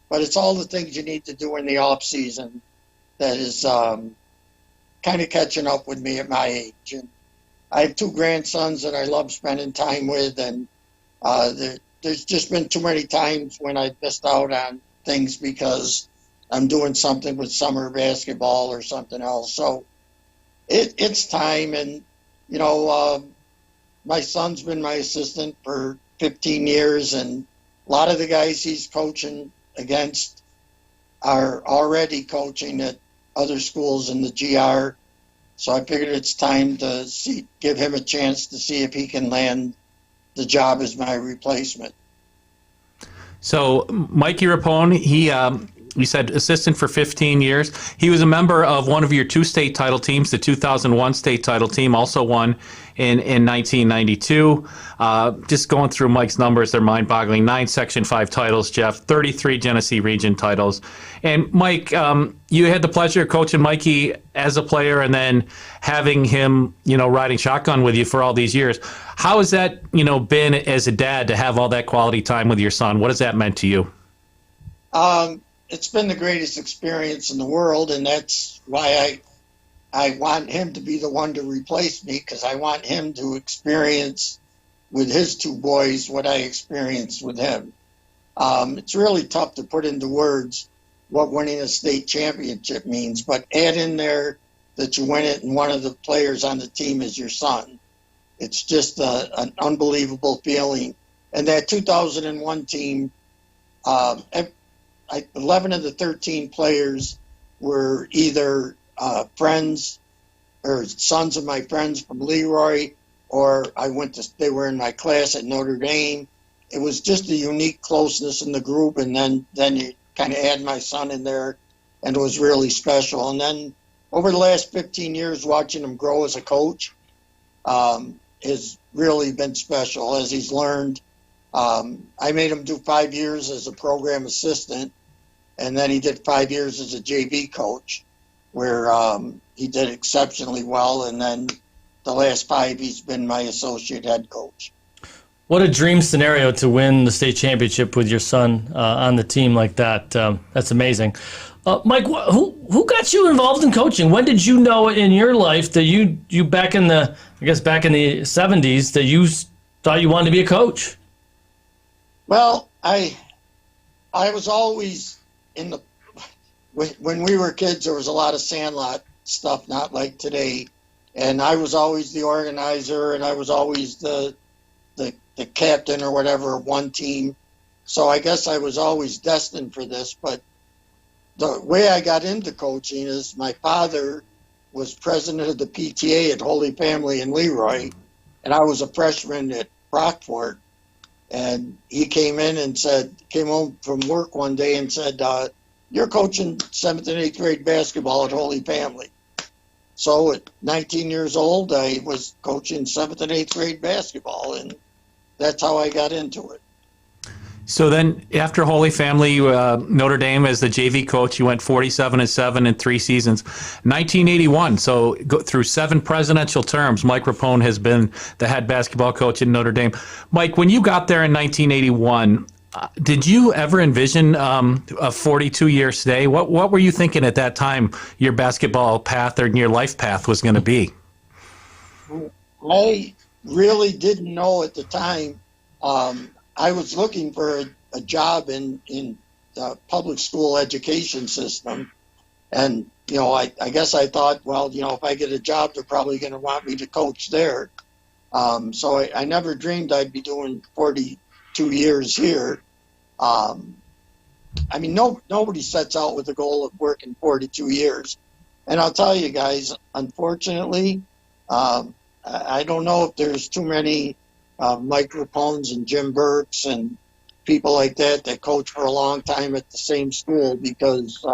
but it's all the things you need to do in the off season that is kind of catching up with me at my age. And I have 2 grandsons that I love spending time with, and there's just been too many times when I've missed out on things because I'm doing something with summer basketball or something else. So it's time, and my son's been my assistant for 15 years, and a lot of the guys he's coaching against are already coaching at other schools in the GR. So I figured it's time to give him a chance to see if he can land the job as my replacement.
So Mikey Rapone, you said assistant for 15 years. He was a member of one of your two state title teams, the 2001 state title team, also won in 1992. Just going through Mike's numbers, they're mind-boggling. 9 Section 5 titles, Jeff, 33 Genesee Region titles. And Mike, you had the pleasure of coaching Mikey as a player and then having him, riding shotgun with you for all these years. How has that, been as a dad to have all that quality time with your son? What has that meant to you?
It's been the greatest experience in the world, and that's why I want him to be the one to replace me, because I want him to experience with his two boys what I experienced with him. It's really tough to put into words what winning a state championship means, but add in there that you win it and one of the players on the team is your son. It's just an unbelievable feeling. And that 2001 team, 11 of the 13 players were either friends or sons of my friends from Leroy, or they were in my class at Notre Dame. It was just a unique closeness in the group, and then you kind of add my son in there, and it was really special. And then over the last 15 years, watching him grow as a coach has really been special as he's learned. I made him do 5 years as a program assistant, and then he did 5 years as a JV coach, where he did exceptionally well. And then the last 5, he's been my associate head coach.
What a dream scenario to win the state championship with your son on the team like that. That's amazing. Mike, who got you involved in coaching? When did you know in your life that you back in the 70s that you thought you wanted to be a coach?
Well, I was always when we were kids, there was a lot of sandlot stuff, not like today. And I was always the organizer, and I was always the captain or whatever of one team. So I guess I was always destined for this. But the way I got into coaching is my father was president of the PTA at Holy Family in Leroy, and I was a freshman at Rockford. And he came home from work one day and said, you're coaching 7th and 8th grade basketball at Holy Family. So at 19 years old, I was coaching 7th and 8th grade basketball, and that's how I got into it.
So then after Holy Family, Notre Dame as the JV coach, you went 47-7 in 3 seasons. 1981, so through 7 presidential terms, Mike Rapone has been the head basketball coach at Notre Dame. Mike, when you got there in 1981, did you ever envision a 42-year stay? What were you thinking at that time your basketball path or your life path was going to be?
I really didn't know at the time. I was looking for a job in the public school education system. And, I guess I thought, well, if I get a job, they're probably going to want me to coach there. So I never dreamed I'd be doing 42 years here. Nobody sets out with the goal of working 42 years. And I'll tell you guys, unfortunately, I don't know if there's too many Mike Rapones and Jim Burks and people like that coach for a long time at the same school, because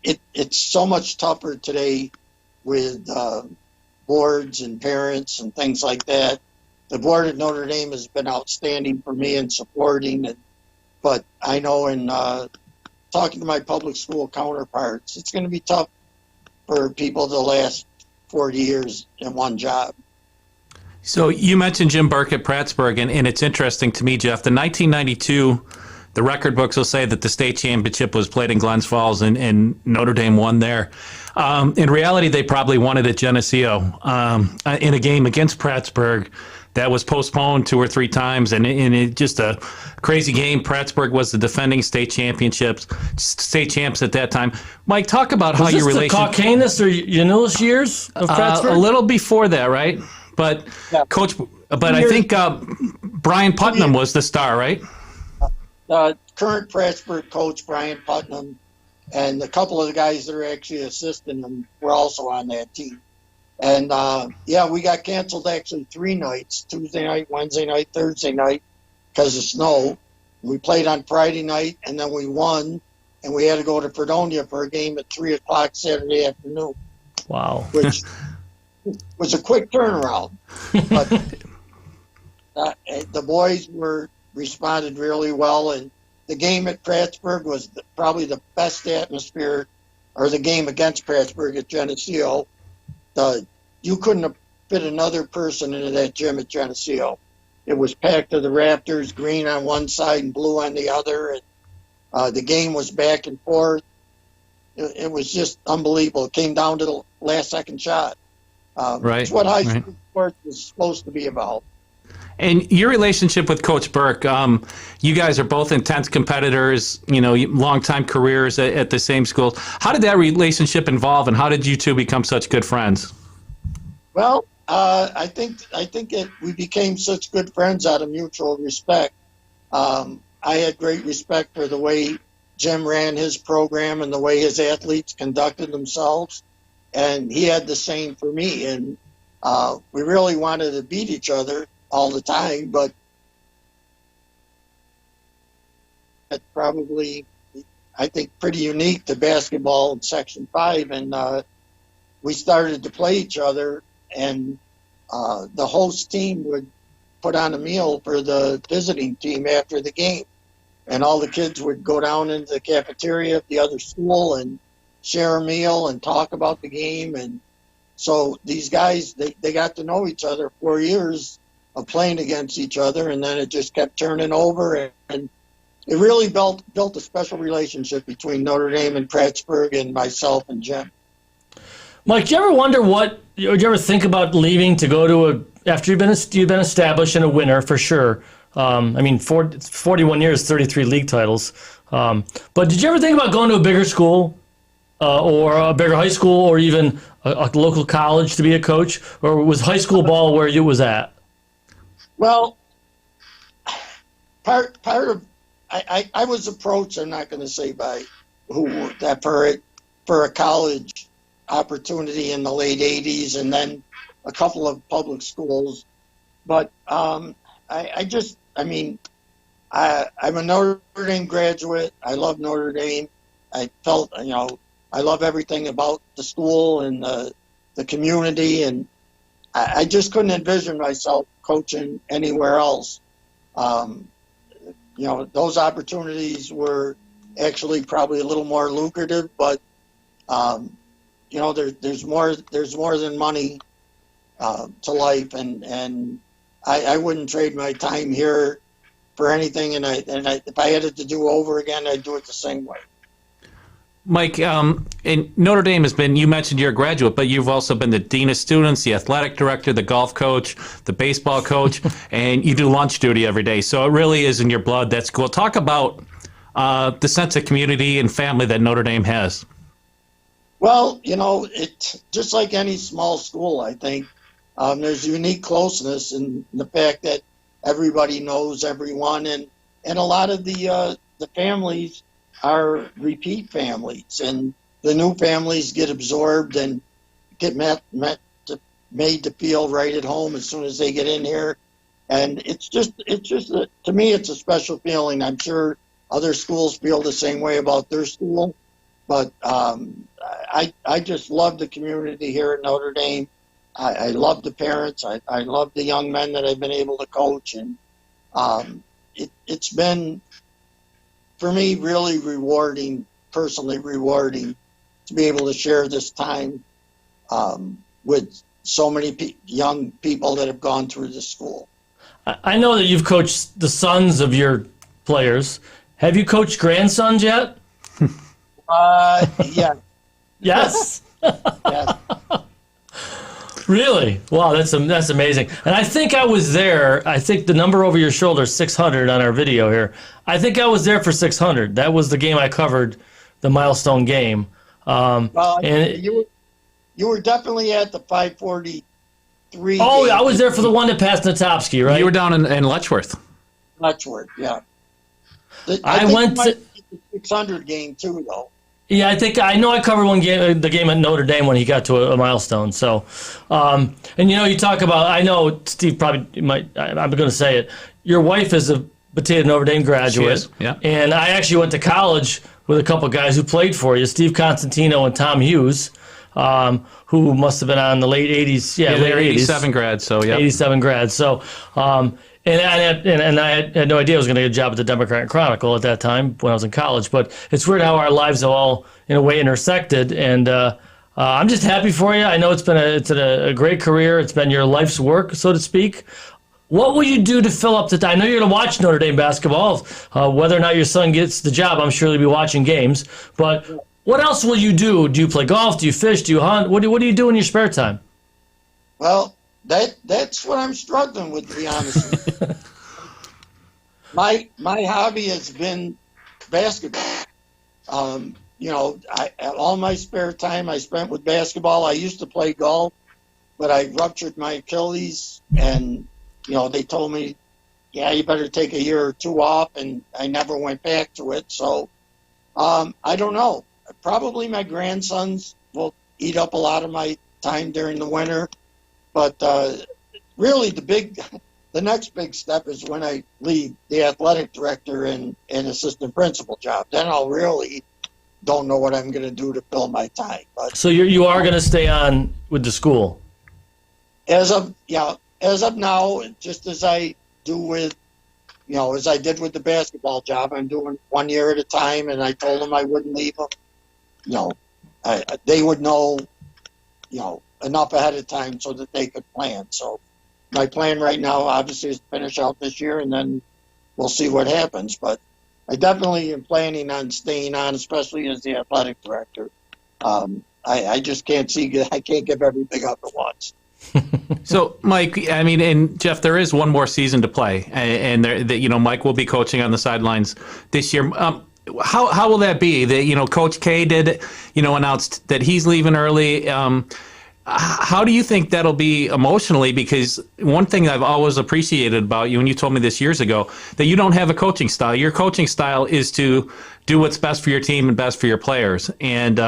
it's so much tougher today with boards and parents and things like that. The board at Notre Dame has been outstanding for me in supporting it, but I know in talking to my public school counterparts, it's going to be tough for people to last 40 years in one job.
So you mentioned Jim Burke at Prattsburg, and it's interesting to me, Jeff, the 1992, the record books will say that the state championship was played in Glens Falls, and Notre Dame won there. In reality, they probably won it at Geneseo in a game against Prattsburg that was postponed 2 or 3 times, and it just a crazy game. Prattsburg was the defending state champs at that time. Mike, talk about how your relationship...
Was this the Caucanus or Yanulus years of Prattsburg?
A little before that, right? But yeah. Coach, I think Brian Putnam was the star, right?
Current Prattsburg coach Brian Putnam and a couple of the guys that are actually assisting them were also on that team. And we got canceled actually 3 nights: Tuesday night, Wednesday night, Thursday night, because of snow. We played on Friday night, and then we won, and we had to go to Fredonia for a game at 3:00 Saturday afternoon.
Wow.
Which was a quick turnaround. But the boys responded really well, and the game at Prattsburg was probably the best atmosphere, or the game against Prattsburg at Geneseo. You couldn't have fit another person into that gym at Geneseo. It was packed to the rafters, green on one side and blue on the other. And the game was back and forth. It was just unbelievable. It came down to the last second shot.
Right.
It's what high school sports is supposed to be about.
And your relationship with Coach Burke, you guys are both intense competitors, long-time careers at the same schools. How did that relationship evolve, and how did you two become such good friends?
Well, I think we became such good friends out of mutual respect. I had great respect for the way Jim ran his program and the way his athletes conducted themselves, and he had the same for me. And we really wanted to beat each other all the time, but it's probably, I think, pretty unique to basketball in Section 5. And we started to play each other, and the host team would put on a meal for the visiting team after the game. And all the kids would go down into the cafeteria of the other school and share a meal and talk about the game. And so these guys, they got to know each other 4 years of playing against each other, and then it just kept turning over, and it really built a special relationship between Notre Dame and Prattsburg and myself and Jim.
Mike, do you ever wonder do you ever think about leaving to go to after you've been established and a winner for sure? 41 years, 33 league titles. But did you ever think about going to a bigger school or a bigger high school, or even a local college to be a coach? Or was high school ball where you was at?
Well, part of I was approached, I'm not going to say by who, that for a college opportunity in the late 80s, and then a couple of public schools. But I'm a Notre Dame graduate. I love Notre Dame. I felt, I love everything about the school and the community, and I just couldn't envision myself coaching anywhere else. Those opportunities were actually probably a little more lucrative, but there's more than money to life, and I wouldn't trade my time here for anything. And if I had it to do over again, I'd do it the same way.
Mike, and Notre Dame has been, you mentioned you're a graduate, but you've also been the dean of students, the athletic director, the golf coach, the baseball coach, and you do lunch duty every day. So it really is in your blood. That's cool. Talk about the sense of community and family that Notre Dame has.
Well, it's just like any small school, I think. There's unique closeness in the fact that everybody knows everyone, and a lot of the families are repeat families, and the new families get absorbed and get made to feel right at home as soon as they get in here. And it's just to me, it's a special feeling. I'm sure other schools feel the same way about their school, but I just love the community here at Notre Dame. I love the parents. I love the young men that I've been able to coach, and it's been, for me, really personally rewarding to be able to share this time with so many young people that have gone through the school.
I know that you've coached the sons of your players. Have you coached grandsons yet?
Yeah.
Yes?
Yes.
Really? Wow, that's amazing. And I think I was there. I think the number over your shoulder is 600 on our video here. I think I was there for 600. That was the game I covered, the milestone game.
You were definitely at the 543.
Oh,
game.
I was there for the one that passed Natopsky, right?
You were down in Letchworth.
Letchworth, yeah.
I went to
the 600 game too, though.
Yeah, I know I covered the game at Notre Dame when he got to a milestone. So, and you talk about, I know Steve probably might, I'm going to say it. Your wife is a Batavia Notre Dame graduate.
She is, yeah.
And I actually went to college with a couple guys who played for you, Steve Constantino and Tom Hughes, who must have been on the late 80s. Yeah,
they're
late
87 grads, so yeah.
87 grads. So, and I had no idea I was going to get a job at the Democrat and Chronicle at that time when I was in college. But it's weird how our lives have all, in a way, intersected. And I'm just happy for you. I know it's been a great career. It's been your life's work, so to speak. What will you do to fill up the time? I know you're going to watch Notre Dame basketball. Whether or not your son gets the job, I'm sure he'll be watching games. But what else will you do? Do you play golf? Do you fish? Do you hunt? What do you do in your spare time?
Well, that's what I'm struggling with, to be honest with you. My hobby has been basketball. All my spare time I spent with basketball. I used to play golf, but I ruptured my Achilles, and they told me, yeah, you better take a year or two off, and I never went back to it. So I don't know. Probably my grandsons will eat up a lot of my time during the winter. But really, the next big step is when I leave the athletic director and assistant principal job. Then I'll really don't know what I'm going to do to fill my time. But
so you are going to stay on with the school?
As of now, just as I do with, as I did with the basketball job, I'm doing 1 year at a time. And I told them I wouldn't leave them. They would know, enough ahead of time so that they could plan. So my plan right now, obviously, is to finish out this year, and then we'll see what happens. But I definitely am planning on staying on, especially as the athletic director. I just can't I can't give everything up at once.
So, Mike, and Jeff, there is one more season to play, and Mike will be coaching on the sidelines this year. How will that be? Coach K did, announced that he's leaving early. How do you think that'll be emotionally? Because one thing I've always appreciated about you, and you told me this years ago, that you don't have a coaching style. Your coaching style is to do what's best for your team and best for your players. And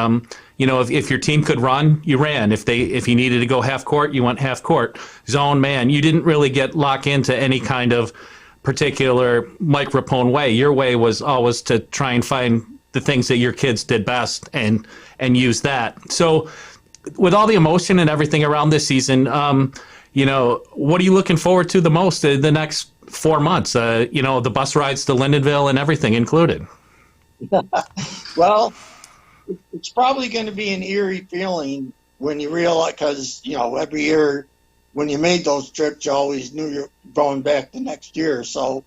if your team could run, you ran. If you needed to go half court, you went half court. Zone, man. You didn't really get locked into any kind of particular Mike Rapone way. Your way was always to try and find the things that your kids did best and use that. So, with all the emotion and everything around this season, what are you looking forward to the most in the next 4 months? The bus rides to Lindenville and everything included.
Well, it's probably going to be an eerie feeling when you realize, because, every year when you made those trips, you always knew you're going back the next year. So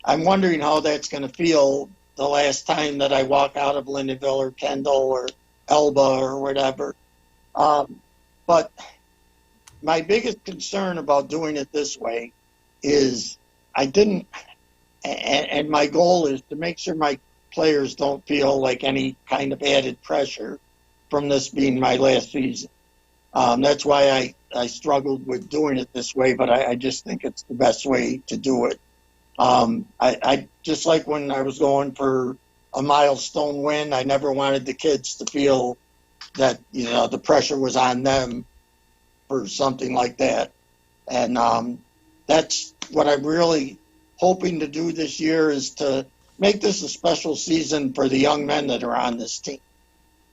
I'm wondering how that's going to feel the last time that I walk out of Lindenville or Kendall or Elba or whatever. But my biggest concern about doing it this way is and my goal is to make sure my players don't feel like any kind of added pressure from this being my last season. That's why I struggled with doing it this way, but I just think it's the best way to do it. I just like when I was going for a milestone win, I never wanted the kids to feel that the pressure was on them for something like that. And that's what I'm really hoping to do this year, is to make this a special season for the young men that are on this team.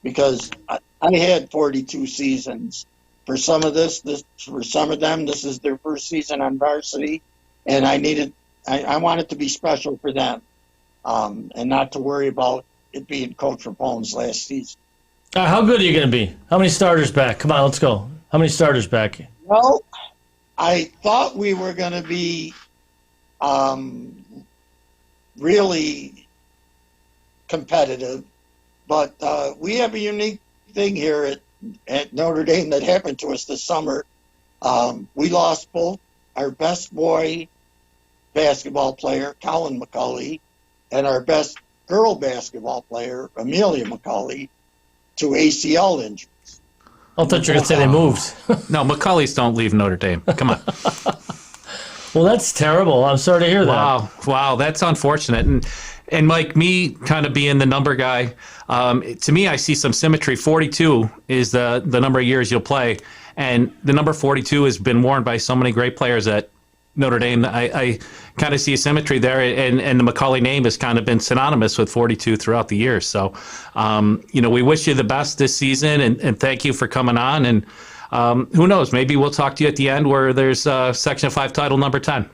Because I had 42 seasons. For some of for some of them, this is their first season on varsity. And I want it to be special for them, and not to worry about it being Coach Rapone's last season.
How good are you going to be? How many starters back? Come on, let's go. How many starters back?
Well, I thought we were going to be really competitive, but we have a unique thing here at Notre Dame that happened to us this summer. We lost both our best boy basketball player, Colin McCulley, and our best girl basketball player, Amelia McCulley, to ACL injuries.
I thought you were going to say they moved.
No, McCulleys don't leave Notre Dame. Come on.
Well, that's terrible. I'm sorry to hear that.
Wow, that's unfortunate. And And Mike, me kind of being the number guy, to me, I see some symmetry. 42 is the number of years you'll play. And the number 42 has been worn by so many great players at Notre Dame. I kind of see a symmetry there. And the McCulley name has kind of been synonymous with 42 throughout the years. So, we wish you the best this season. And thank you for coming on. And who knows, maybe we'll talk to you at the end where there's Section 5 title number 10.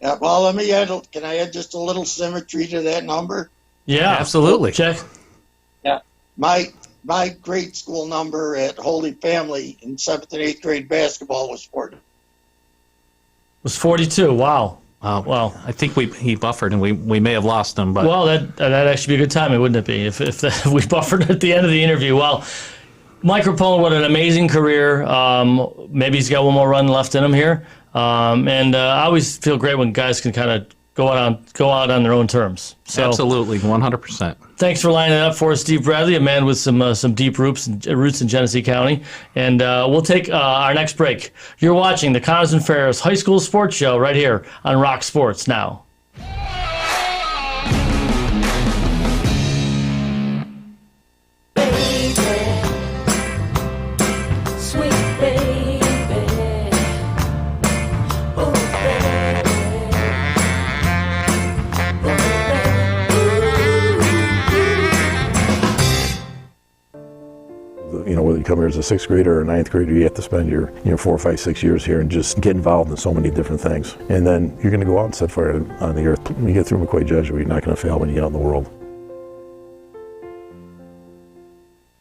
Yeah, well, let me add. Can I add just a little symmetry to that number?
Yeah,
absolutely.
Check.
Yeah, my grade school number at Holy Family in 7th and 8th grade basketball was 40.
Was 42. Wow. Well,
I think he buffered and we may have lost him. But
well, that'd actually be a good timing, wouldn't it be? If we buffered at the end of the interview. Well, Mike Rapone, what an amazing career. Maybe he's got one more run left in him here. And I always feel great when guys can kind of go out on their own terms. So
absolutely, 100%.
Thanks for lining it up for us, Steve Bradley, a man with some deep roots in Genesee County. And we'll take our next break. You're watching the Connors and Ferris High School Sports Show right here on Rock Sports Now.
Whether you come here as a 6th grader or a 9th grader, you have to spend your 4, 5, 6 years here and just get involved in so many different things. And then you're going to go out and set fire on the earth. When you get through McQuay Jesuit, you're not going to fail when you get out in the world.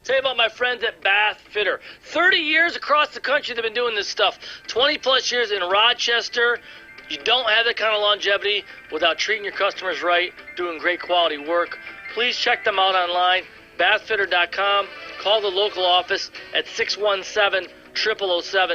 Tell you about my friends at Bath Fitter. 30 years across the country they've been doing this stuff. 20 plus years in Rochester. You don't have that kind of longevity without treating your customers right, doing great quality work. Please check them out online, bathfitter.com. Call the local office at 617-0007.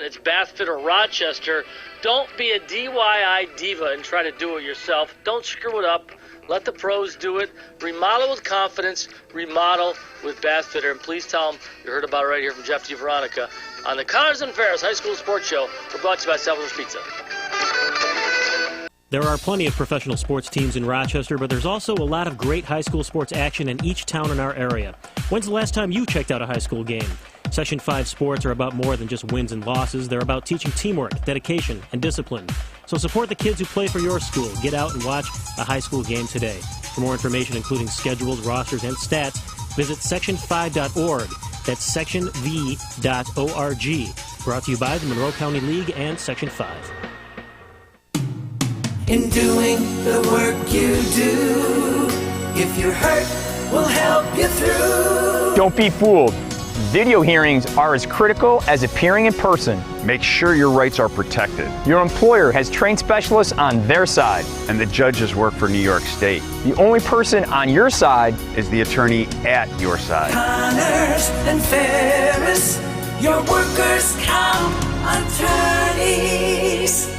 It's Bath Fitter Rochester. Don't be a DIY diva and try to do it yourself. Don't screw it up. Let the pros do it. Remodel with confidence. Remodel with Bath Fitter. And please tell them you heard about it right here from Jeff DiVeronica on the Connors and Ferris High School Sports Show. We're brought to you by Salvador's Pizza.
There are plenty of professional sports teams in Rochester, but there's also a lot of great high school sports action in each town in our area. When's the last time you checked out a high school game? Section 5 sports are about more than just wins and losses. They're about teaching teamwork, dedication, and discipline. So support the kids who play for your school. Get out and watch a high school game today. For more information, including schedules, rosters, and stats, visit section5.org. That's sectionv.org. Brought to you by the Monroe County League and Section 5.
In doing the work you do, if you're hurt, we'll help you through.
Don't be fooled. Video hearings are as critical as appearing in person.
Make sure your rights are protected.
Your employer has trained specialists on their side.
And the judges work for New York State.
The only person on your side
is the attorney at your side.
Connors and Ferris, your workers' comp attorneys.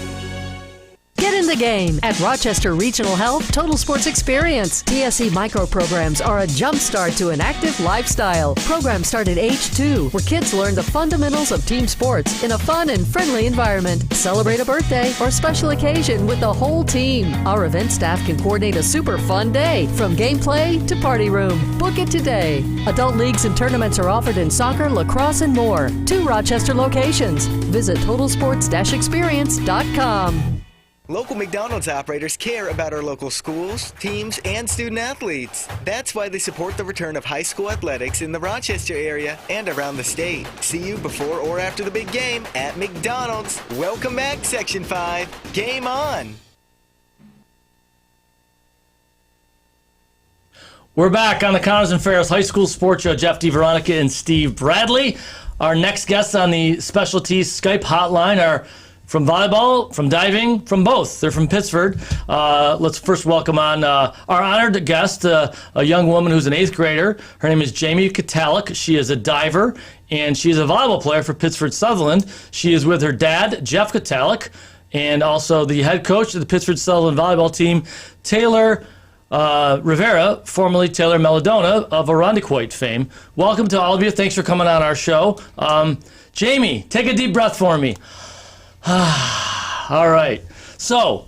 Get in the game at Rochester Regional Health Total Sports Experience. TSC micro programs are a jump start to an active lifestyle. Programs start at age 2, where kids learn the fundamentals of team sports in a fun and friendly environment. Celebrate a birthday or special occasion with the whole team. Our event staff can coordinate a super fun day, from gameplay to party room. Book it today. Adult leagues and tournaments are offered in soccer, lacrosse, and more. 2 Rochester locations. Visit totalsports-experience.com.
Local McDonald's operators care about our local schools, teams, and student athletes. That's why they support the return of high school athletics in the Rochester area and around the state. See you before or after the big game at McDonald's. Welcome back, Section 5. Game on!
We're back on the Connors and Ferris High School Sports Show. Jeff DiVeronica and Steve Bradley. Our next guests on the specialties Skype hotline are from volleyball, from diving, from both. They're from Pittsford. Let's first welcome on our honored guest, a young woman who's an 8th grader. Her name is Jamie Cuttalek. She is a diver, and she is a volleyball player for Pittsford Sutherland. She is with her dad, Jeff Cuttalek, and also the head coach of the Pittsford Sutherland volleyball team, Taylor Rivera, formerly Taylor Melodona of Irondequoit fame. Welcome to all of you. Thanks for coming on our show. Jamie, take a deep breath for me. All right. So,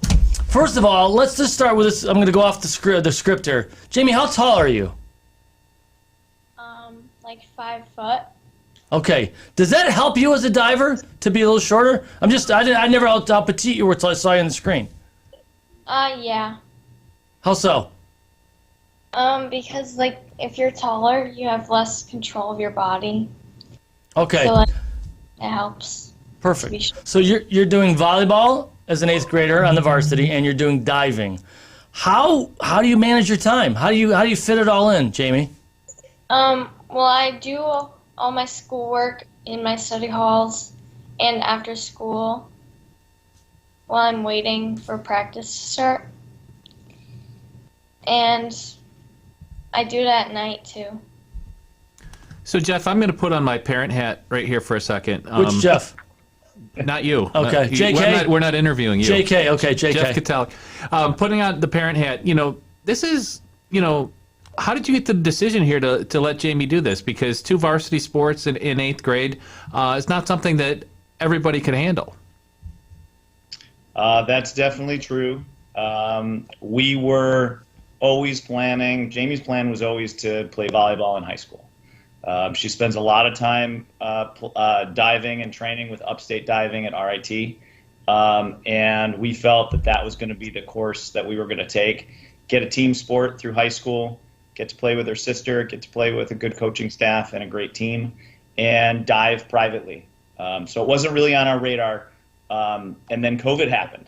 First of all, let's just start with this. I'm going to go off the script here. Jamie, how tall are you?
Like 5 foot.
Okay. Does that help you as a diver to be a little shorter? I never how petite you were until I saw you on the screen.
Yeah.
How so?
Because like if you're taller, you have less control of your body.
Okay.
So like, it helps.
Perfect. So you're doing volleyball as an 8th grader on the varsity, and you're doing diving. How do you manage your time? How do you fit it all in, Jamie?
Well, I do all my schoolwork in my study halls and after school while I'm waiting for practice to start. And I do it at night too.
So, Jeff, I'm going to put on my parent hat right here for a second.
Which Jeff?
Not you.
Okay, JK?
We're not interviewing you.
JK, okay, JK.
Jeff Cuttalek. Putting on the parent hat, this is, how did you get the decision here to let Jamie do this? Because 2 varsity sports in 8th grade is not something that everybody can handle.
That's definitely true. We were always planning, Jamie's plan was always to play volleyball in high school. She spends a lot of time diving and training with Upstate Diving at RIT. And we felt that was going to be the course that we were going to take. Get a team sport through high school, get to play with her sister, get to play with a good coaching staff and a great team, and dive privately. So it wasn't really on our radar. And then COVID happened,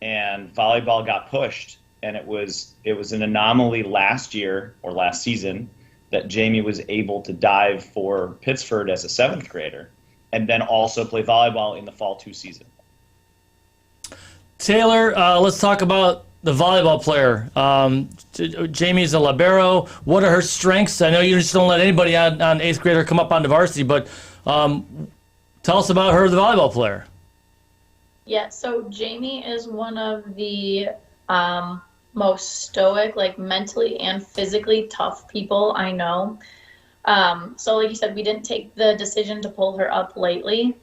and volleyball got pushed. And it was an anomaly last season that Jamie was able to dive for Pittsford as a 7th grader, and then also play volleyball in the fall 2 season.
Taylor, let's talk about the volleyball player. Jamie's a libero. What are her strengths? I know you just don't let anybody on 8th grader come up on the varsity, but tell us about her, the volleyball player.
Yeah, so Jamie is one of the most stoic, like mentally and physically tough people I know. So like you said, we didn't take the decision to pull her up lately.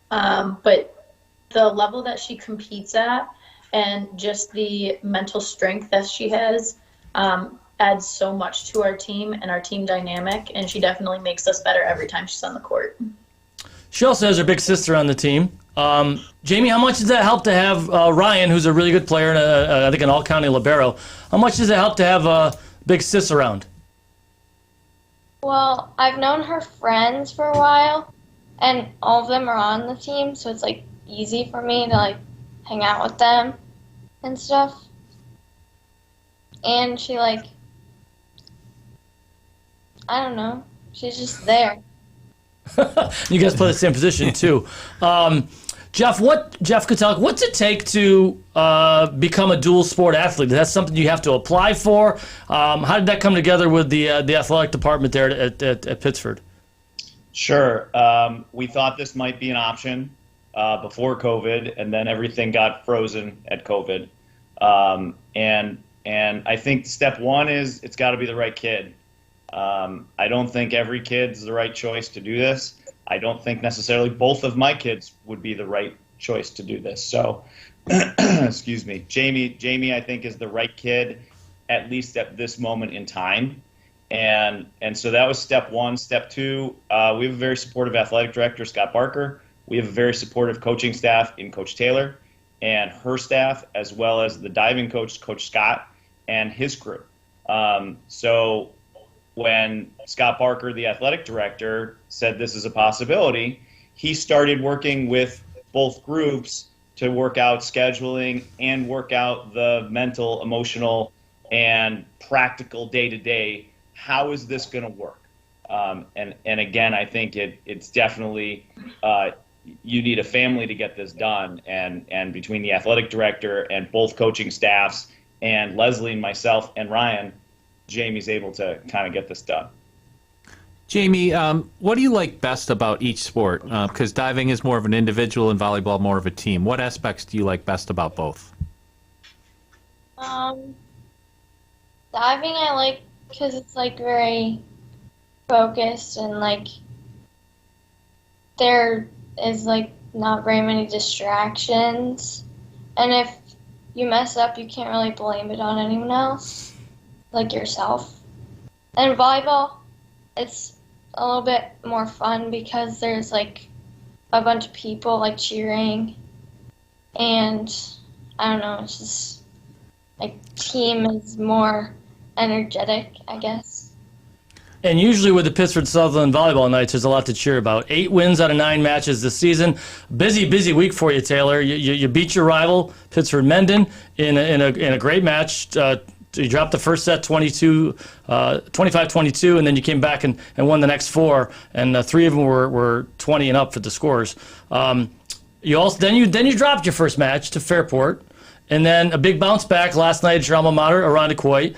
But the level that she competes at and just the mental strength that she has adds so much to our team and our team dynamic, and she definitely makes us better every time she's on the court.
She also has her big sister on the team. Jamie, how much does that help to have Ryan, who's a really good player and I think an all-county libero? How much does it help to have big sis around?
Well, I've known her friends for a while, and all of them are on the team, so it's like easy for me to like hang out with them and stuff. And she I don't know, she's just there.
You guys play the same position too. Jeff Kotalik, what's it take to become a dual sport athlete? Is that something you have to apply for? How did that come together with the athletic department there at Pittsford?
Sure. We thought this might be an option before COVID, and then everything got frozen at COVID. And I think step one is it's got to be the right kid. I don't think every kid's the right choice to do this. I don't think necessarily both of my kids would be the right choice to do this. So, excuse me, Jamie, I think is the right kid, at least at this moment in time. And so that was step one. Step two, we have a very supportive athletic director, Scott Barker. We have a very supportive coaching staff in Coach Taylor and her staff, as well as the diving coach, Coach Scott, and his crew. So when Scott Barker, the athletic director, said this is a possibility, he started working with both groups to work out scheduling and work out the mental, emotional, and practical day-to-day. How is this going to work? And again, I think it's definitely you need a family to get this done. And between the athletic director and both coaching staffs and Leslie and myself and Ryan, Jamie's able to kind of get this done.
Jamie, what do you like best about each sport? Because diving is more of an individual and volleyball more of a team. What aspects do you like best about both?
Diving I like because it's like very focused and like there is like not very many distractions. And if you mess up, you can't really blame it on anyone else, like yourself. And volleyball, it's a little bit more fun because there's like a bunch of people like cheering, and I don't know, it's just like team is more energetic, I guess.
And usually with the Pittsford Sutherland volleyball nights, there's a lot to cheer about. 8 wins out of 9 matches this season. Busy week for you, Taylor. You beat your rival, Pittsford Mendon, in a great match. You dropped the first set 25-22, and then you came back and won the next 4, and 3 of them were 20 and up for the scores. You dropped your first match to Fairport, and then a big bounce back last night at your alma mater, Irondequoit.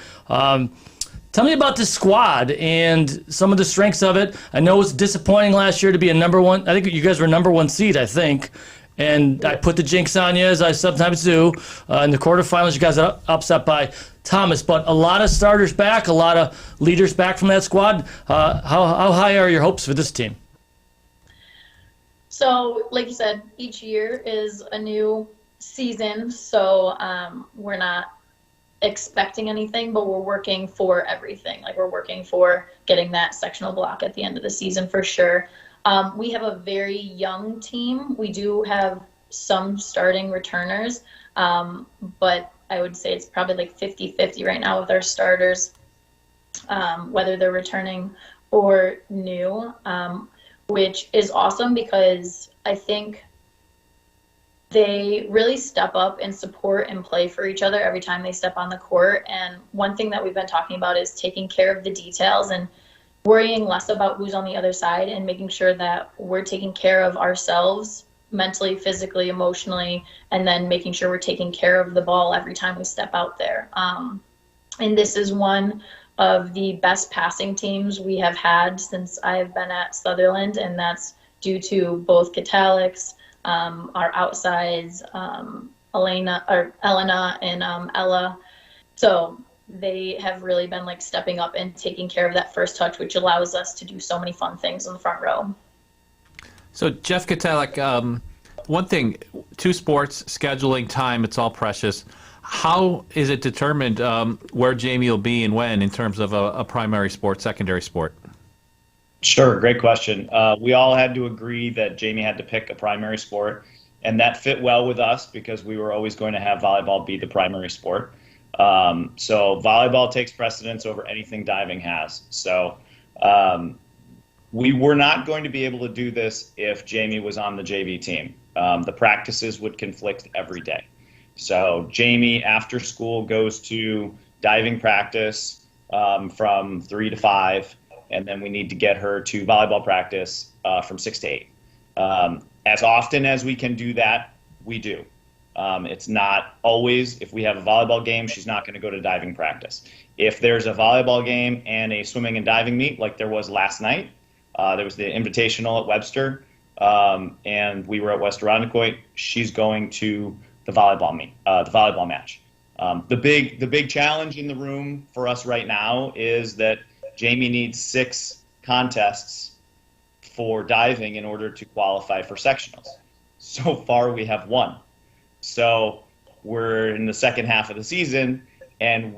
Tell me about this squad and some of the strengths of it. I know it was disappointing last year to be a number 1. I think you guys were number 1 seed, I think. And I put the jinx on you, as I sometimes do. In the quarterfinals, you guys got upset by Thomas. But a lot of starters back, a lot of leaders back from that squad. How high are your hopes for this team?
So, like you said, each year is a new season. So we're not expecting anything, but we're working for everything. Like, we're working for getting that sectional block at the end of the season for sure. We have a very young team. We do have some starting returners, but I would say it's probably like 50-50 right now with our starters, whether they're returning or new, which is awesome because I think they really step up and support and play for each other every time they step on the court. And one thing that we've been talking about is taking care of the details and worrying less about who's on the other side and making sure that we're taking care of ourselves mentally, physically, emotionally, and then making sure we're taking care of the ball every time we step out there. And this is one of the best passing teams we have had since I've been at Sutherland, and that's due to both Cutalek's, our outsides, Elena and Ella. So they have really been like stepping up and taking care of that first touch, which allows us to do so many fun things in the front row.
So Jeff Cuttalek, one thing, 2 sports, scheduling, time, it's all precious. How is it determined where Jamie will be and when in terms of a primary sport, secondary sport?
Sure, great question. We all had to agree that Jamie had to pick a primary sport, and that fit well with us because we were always going to have volleyball be the primary sport. So volleyball takes precedence over anything diving has. So we were not going to be able to do this if Jamie was on the JV team. The practices would conflict every day. So Jamie, after school, goes to diving practice from 3 to 5, and then we need to get her to volleyball practice from 6 to 8. As often as we can do that, we do. It's not always, if we have a volleyball game, she's not going to go to diving practice. If there's a volleyball game and a swimming and diving meet, like there was last night, there was the Invitational at Webster, and we were at West Irondequoit, she's going to the volleyball meet, the volleyball match. The big challenge in the room for us right now is that Jamie needs 6 contests for diving in order to qualify for sectionals. So far, we have 1. So we're in the second half of the season, and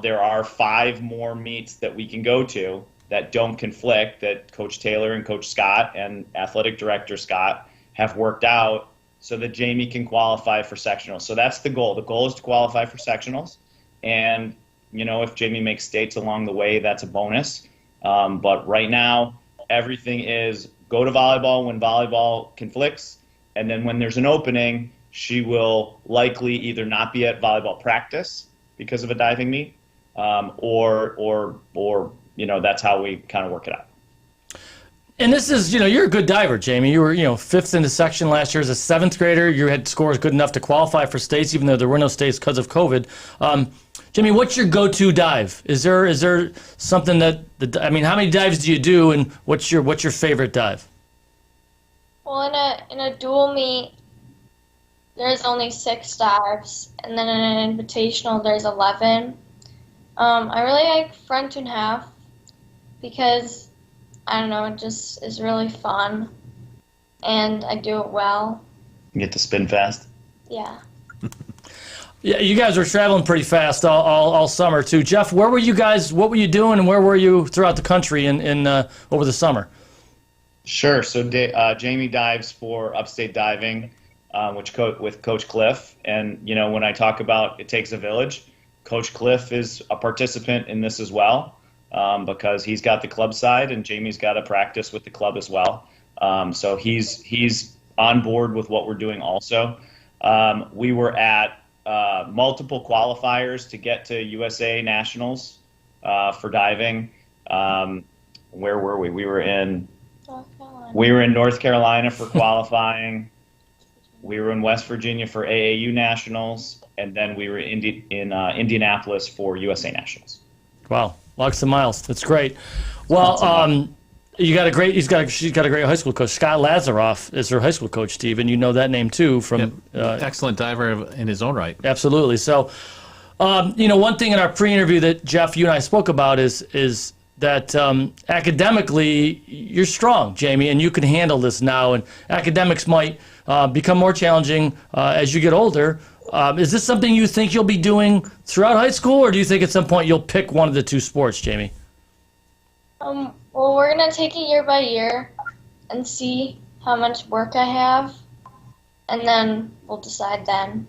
there are 5 more meets that we can go to that don't conflict, that Coach Taylor and Coach Scott and Athletic Director Scott have worked out so that Jamie can qualify for sectionals. So that's the goal. The goal is to qualify for sectionals. And, you know, if Jamie makes states along the way, that's a bonus. But right now, everything is go to volleyball when volleyball conflicts. And then when there's an opening, she will likely either not be at volleyball practice because of a diving meet, or you know, that's how we kind of work it out.
And this is, you know, you're a good diver, Jamie. You were, you know, 5th in the section last year as a 7th grader. You had scores good enough to qualify for states, even though there were no states because of COVID. Jamie, what's your go-to dive? Is there something that I mean, how many dives do you do, and what's your favorite dive?
Well, in a dual meet, there's only 6 dives, and then in an invitational, there's 11. I really like front and half because, I don't know, it just is really fun, and I do it well.
You get to spin fast?
Yeah.
Yeah, you guys were traveling pretty fast all summer too. Jeff, where were you guys? What were you doing, and where were you throughout the country in over the summer?
Sure. So Jamie dives for Upstate Diving, with Coach Cliff. And, you know, when I talk about it takes a village, Coach Cliff is a participant in this as well, because he's got the club side and Jamie's got to practice with the club as well. So he's on board with what we're doing also. We were at multiple qualifiers to get to USA Nationals for diving. Where were we? We were in North Carolina for qualifying. We were in West Virginia for AAU Nationals, and then we were in Indianapolis for USA Nationals.
Wow, lots of miles. That's great. Well, she's got a great high school coach. Scott Lathrop is her high school coach, Steve, and you know that name too from
excellent diver in his own right.
Absolutely. So, one thing in our pre-interview that Jeff, you and I spoke about is that academically you're strong, Jamie, and you can handle this now. And academics might become more challenging as you get older. Is this something you think you'll be doing throughout high school, or do you think at some point you'll pick one of the two sports, Jamie?
Well, we're going to take it year by year and see how much work I have, and then we'll decide then.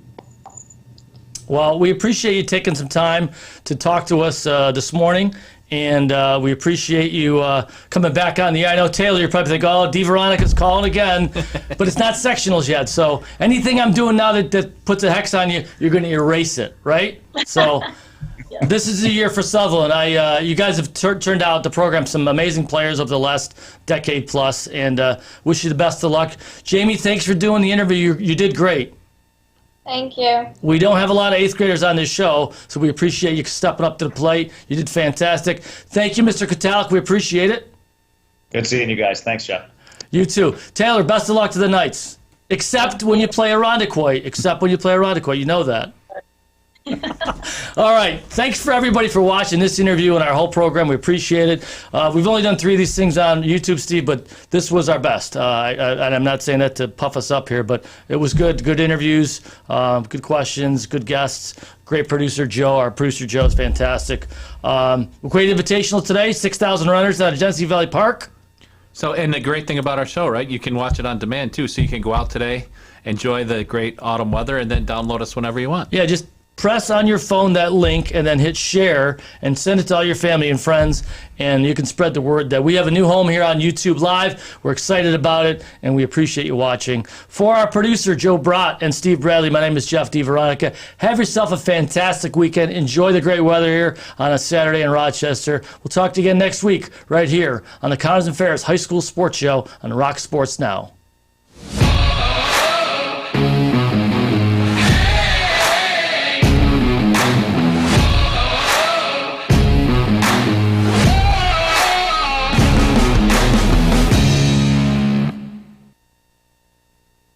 Well, we appreciate you taking some time to talk to us this morning, and we appreciate you coming back on the air. I know, Taylor, you're probably thinking, oh, DiVeronica's calling again, but it's not sectionals yet, so anything I'm doing now that puts a hex on you, you're going to erase it, right? So this is the year for Sutherland. You guys have turned out the program some amazing players over the last decade plus, and wish you the best of luck. Jamie, thanks for doing the interview. You did great.
Thank you.
We don't have a lot of 8th graders on this show, so we appreciate you stepping up to the plate. You did fantastic. Thank you, Mr. Cuttalek. We appreciate it.
Good seeing you guys. Thanks, Jeff.
You too. Taylor, best of luck to the Knights. Except when you play Irondequoit. You know that. All right. Thanks for everybody for watching this interview and our whole program. We appreciate it. We've only done 3 of these things on YouTube, Steve, but this was our best. And I'm not saying that to puff us up here, but it was good. Good interviews, good questions, good guests. Great producer, Joe. Our producer, Joe, is fantastic. Creative Invitational today, 6,000 runners out of Genesee Valley Park.
So, and the great thing about our show, right, you can watch it on demand, too. So you can go out today, enjoy the great autumn weather, and then download us whenever you want.
Yeah, just press on your phone that link and then hit share and send it to all your family and friends, and you can spread the word that we have a new home here on YouTube Live. We're excited about it, and we appreciate you watching. For our producer, Joe Brott and Steve Bradley, my name is Jeff DiVeronica. Have yourself a fantastic weekend. Enjoy the great weather here on a Saturday in Rochester. We'll talk to you again next week right here on the Connors and Ferris High School Sports Show on Rock Sports Now.